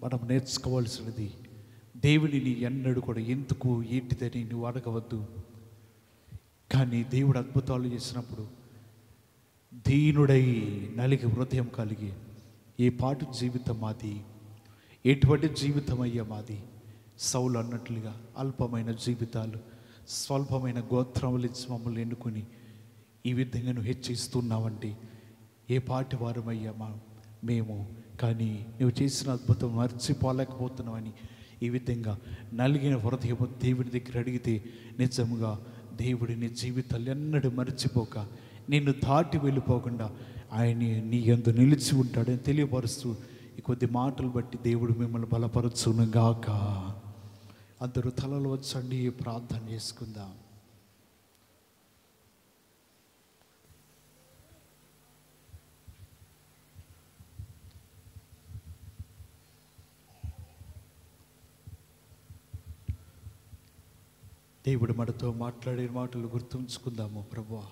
మనం నేర్చుకోవాల్సినది, దేవునిని ఎన్నడూ కూడా ఎందుకు ఏంటిదని నువ్వు అడగవద్దు. కానీ దేవుడు అద్భుతాలు చేసినప్పుడు దీనుడై నలిగి హృదయం కలిగి ఏ పాటు జీవితం మాది, ఎటువంటి జీవితం అయ్యా మాది. సౌలు అన్నట్లుగా అల్పమైన జీవితాలు, స్వల్పమైన గోత్రములు ఇచ్చి మమ్మల్ని ఎన్నుకొని ఈ విధంగా నువ్వు హెచ్చిస్తున్నావంటే ఏ పాటి వారమయ్యా మేము, కానీ నువ్వు చేసిన అద్భుతం మర్చిపోలేకపోతున్నావని ఈ విధంగా నలిగిన హృదయము దేవుడి దగ్గర అడిగితే నిజంగా దేవుడిని జీవితాలు ఎన్నడూ మర్చిపోక నిన్ను దాటి వెళ్ళిపోకుండా ఆయన నీ యందు నిలిచి ఉంటాడని తెలియపరుస్తూ ఈ కొద్ది మాటలు బట్టి దేవుడు మిమ్మల్ని బలపరచును గాక. అందరూ తలలు వచ్చండి, ప్రార్థన చేసుకుందాం. దేవుడు మనతో మాట్లాడే మాటలు గుర్తుంచుకుందాము. ప్రభువా,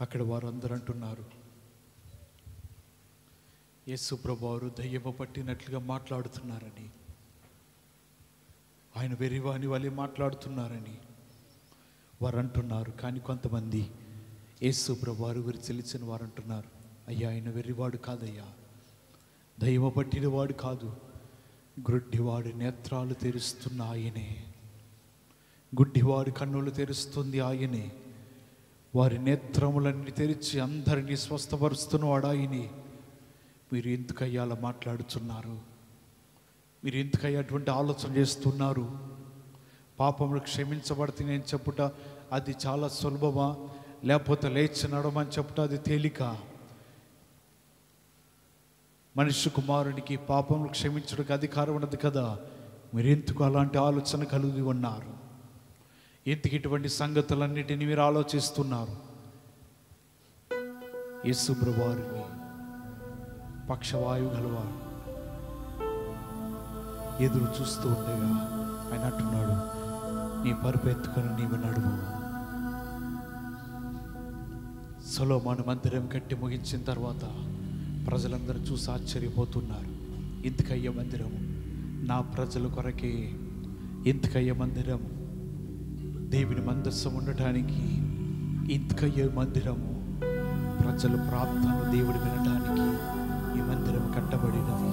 అక్కడ వారందరూ అంటున్నారు, యేసు ప్రభువారు దయ్యము పట్టినట్లుగా మాట్లాడుతున్నారని, ఆయన వెర్రివాని వలె మాట్లాడుతున్నారని వారు అంటున్నారు. కానీ కొంతమంది యేసు ప్రభువారు గురించి తెలిసిన వారు అంటున్నారు, అయ్యా ఆయన వెర్రివాడు కాదయ్యా, దయ్యము పట్టినవాడు కాదు, గుడ్డివాడి నేత్రాలు తెరుస్తున్న ఆయనే, గుడ్డివాడి కన్నులు తెరుస్తుంది ఆయనే, వారి నేత్రములన్నీ తెరిచి అందరినీ స్వస్థపరుస్తున్నవాడు ఆయనే. మీరు ఎందుకయ్యా అలా మాట్లాడుతున్నారు? మీరు ఎందుకయ్యా అటువంటి ఆలోచన చేస్తున్నారు? పాపములు క్షమించబడితే నేను చెప్పుట అది చాలా సులభమా, లేకపోతే లేచి నడమని చెప్పుట అది తేలిక? మనిషి కుమారునికి పాపములు క్షమించడానికి అధికారం ఉన్నది కదా. మీరు ఎందుకు అలాంటి ఆలోచన కలిగి ఉన్నారు? ఎందుకు ఇటువంటి సంగతులన్నిటిని మీరు ఆలోచిస్తున్నారు? యేసు ప్రభువారిని పక్షవాయువు గలవారు ఎదురు చూస్తూ ఉండగా ఆయన అంటున్నాడు, నీ పరుపు ఎత్తుకొని నీవు నడువు. సొలొమోను మందిరం కట్టి ముగించిన తర్వాత ప్రజలందరూ చూసి ఆశ్చర్యపోతున్నారు. ఎందుకయ్యే మందిరము? నా ప్రజల కొరకే. ఎందుకయ్యే మందిరము? దేవుని మందస్సం ఉండటానికి. ఎందుకయ్యే మందిరము? ప్రజల ప్రార్థనలు దేవుడు వినటానికి ఈ మందిరం కట్టబడినది.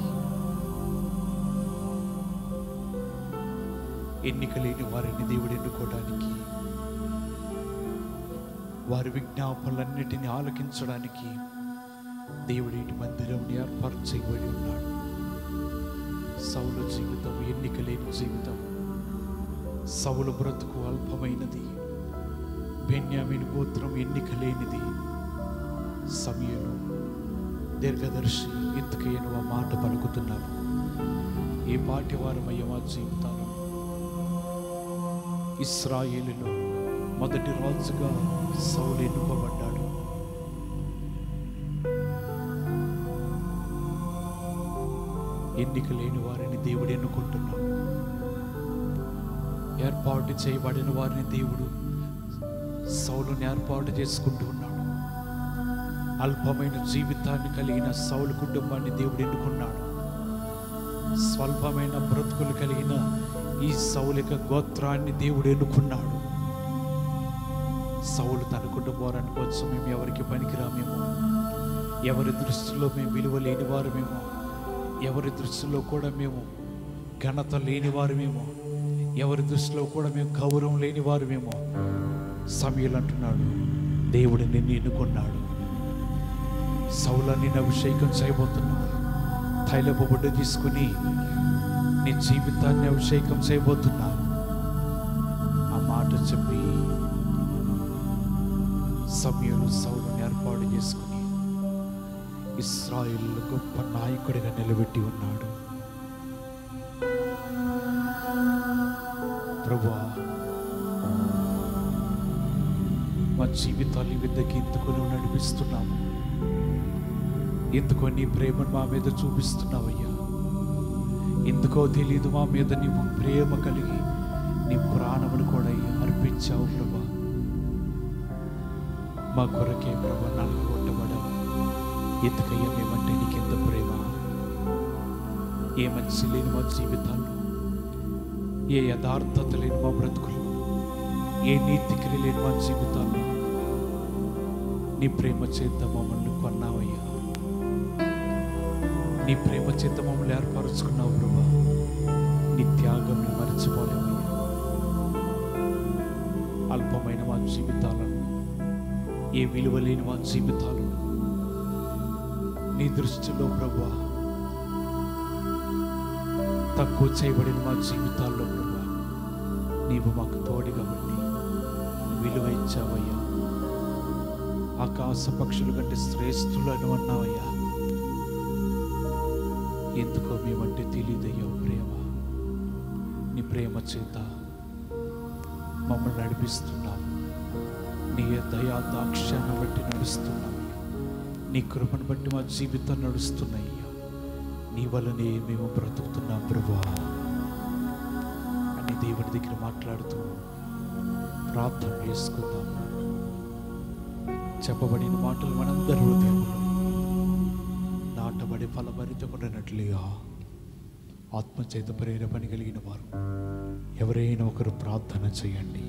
ఎన్నిక లేని వారిని దేవుడు ఎన్నుకోవడానికి, వారి విజ్ఞాపనలన్నిటిని ఆలకించడానికి దేవుడు ఈ మందిరం ఏర్పాటు చేయబడి ఉన్నాడు. సౌలు జీవితం ఎన్నిక లేని జీవితం. సౌలు బ్రతుకు అల్పమైనది. బెన్యామీను గోత్రం ఎన్నిక లేనిది. సమూయేలు దీర్ఘదర్శి ఎందుకయ్యను ఆ మాట పలుకుతున్నారు? ఏ పాటి వారమయ్య మా జీవితాలు? ఇశ్రాయేలులో మొదటి రాజుగా సౌలు ఎన్నుకోబడ్డాడు. ఎన్నిక లేని వారిని దేవుడు ఎన్నుకుంటున్నాడు. ఏర్పాటు చేయబడిన వారిని దేవుడు సౌలుని ఏర్పాటు చేసుకుంటూ ఉన్నాడు. అల్పమైన జీవితాన్ని కలిగిన సౌలు కుటుంబాన్ని దేవుడు ఎన్నుకున్నాడు. స్వల్పమైన బ్రతుకులు కలిగిన ఈ సౌలిక గోత్రాన్ని దేవుడు ఎన్నుకున్నాడు. సౌలు తన కుటుంబాన్ని కోసం మేము ఎవరికి పనికిరామేమో, ఎవరి దృష్టిలో మేము విలువ లేని వారమేమో, ఎవరి దృష్టిలో కూడా మేము ఘనత లేని వారమేమో, ఎవరి దృష్టిలో కూడా మేము గౌరవం లేని వారమేమో, సమూయేలు అంటున్నాడు, దేవుడు నిన్ను ఎన్నుకున్నాడు. సౌలు నిన్ను అభిషేకం చేయబోతున్నాడు. తైలపు బొడ్డ తీసుకుని నీ జీవితాన్ని అభిషేకం చేయబోతున్నా. ఆ మాట చెప్పి సమూయేలు సౌలుని ఏర్పాటు చేసుకుని ఇశ్రాయేలు గొప్ప నాయకుడిగా నిలబెట్టి ఉన్నాడు. ప్రభువా, మా జీవితాన్ని విద్దకి ఎందుకొని నడిపిస్తున్నాము, ఎందుకో నీ ప్రేమను మా మీద చూపిస్తున్నావయ్యా. ఎందుకో తెలీదు, మా మీద నీవు ప్రేమ కలిగి నీ ప్రాణమును కూడా అర్పించావు ప్రభా. మా కొరకే ప్రభా నలగొట్టబడావు. ఎందుకయ్యా మేమంటే నీకెంత ప్రేమ. ఏ మంచి లేని మా జీవితాల్లో, ఏ యథార్థత లేని మా బ్రతుకులు, ఏ నీతిక్రియ లేని మా జీవితాల్లో నీ ప్రేమ చేత మమ్మల్ని కొన్నావయ్యా. నీ ప్రేమ చేత మమ్మల్ని ఏర్పరచుకున్నావు ప్రభా. నీ త్యాగం మర్చిపోలేమయ్యా. అల్పమైన మా జీవితాలను, ఏ విలువ లేని మా జీవితాలను నీ దృష్టిలో ప్రభా తక్కువ చేయబడిన మా జీవితాల్లో ప్రభా నీవు మాకు తోడుగా ఉండి విలువ ఇచ్చావయ్యా. ఆకాశ పక్షుల కంటే శ్రేష్ఠులను అన్నావయ్యా. ఎందుకో మేమంటే తెలియదయ్యా ప్రేమ. నీ ప్రేమ చేత మమ్మల్ని నడిపిస్తున్నావు. నీ దయా దాక్ష్యాన్ని బట్టి నడుస్తున్నావు. నీ కృపను బట్టి మా జీవితం నడుస్తున్నాయ్యా. నీ వల్లనే మేము బ్రతుకుతున్నాం ప్రభువా అని దేవుడి దగ్గర మాట్లాడుతూ ప్రార్థన చేసుకుందాం. చెప్పబడిన మాటలు మనందరి హృదయంలో నాటబడి ఫలభరితమైనట్లుగా ఆత్మచేత ప్రేరేపణ కలిగిన వారు ఎవరైనా ఒకరు ప్రార్థన చేయండి.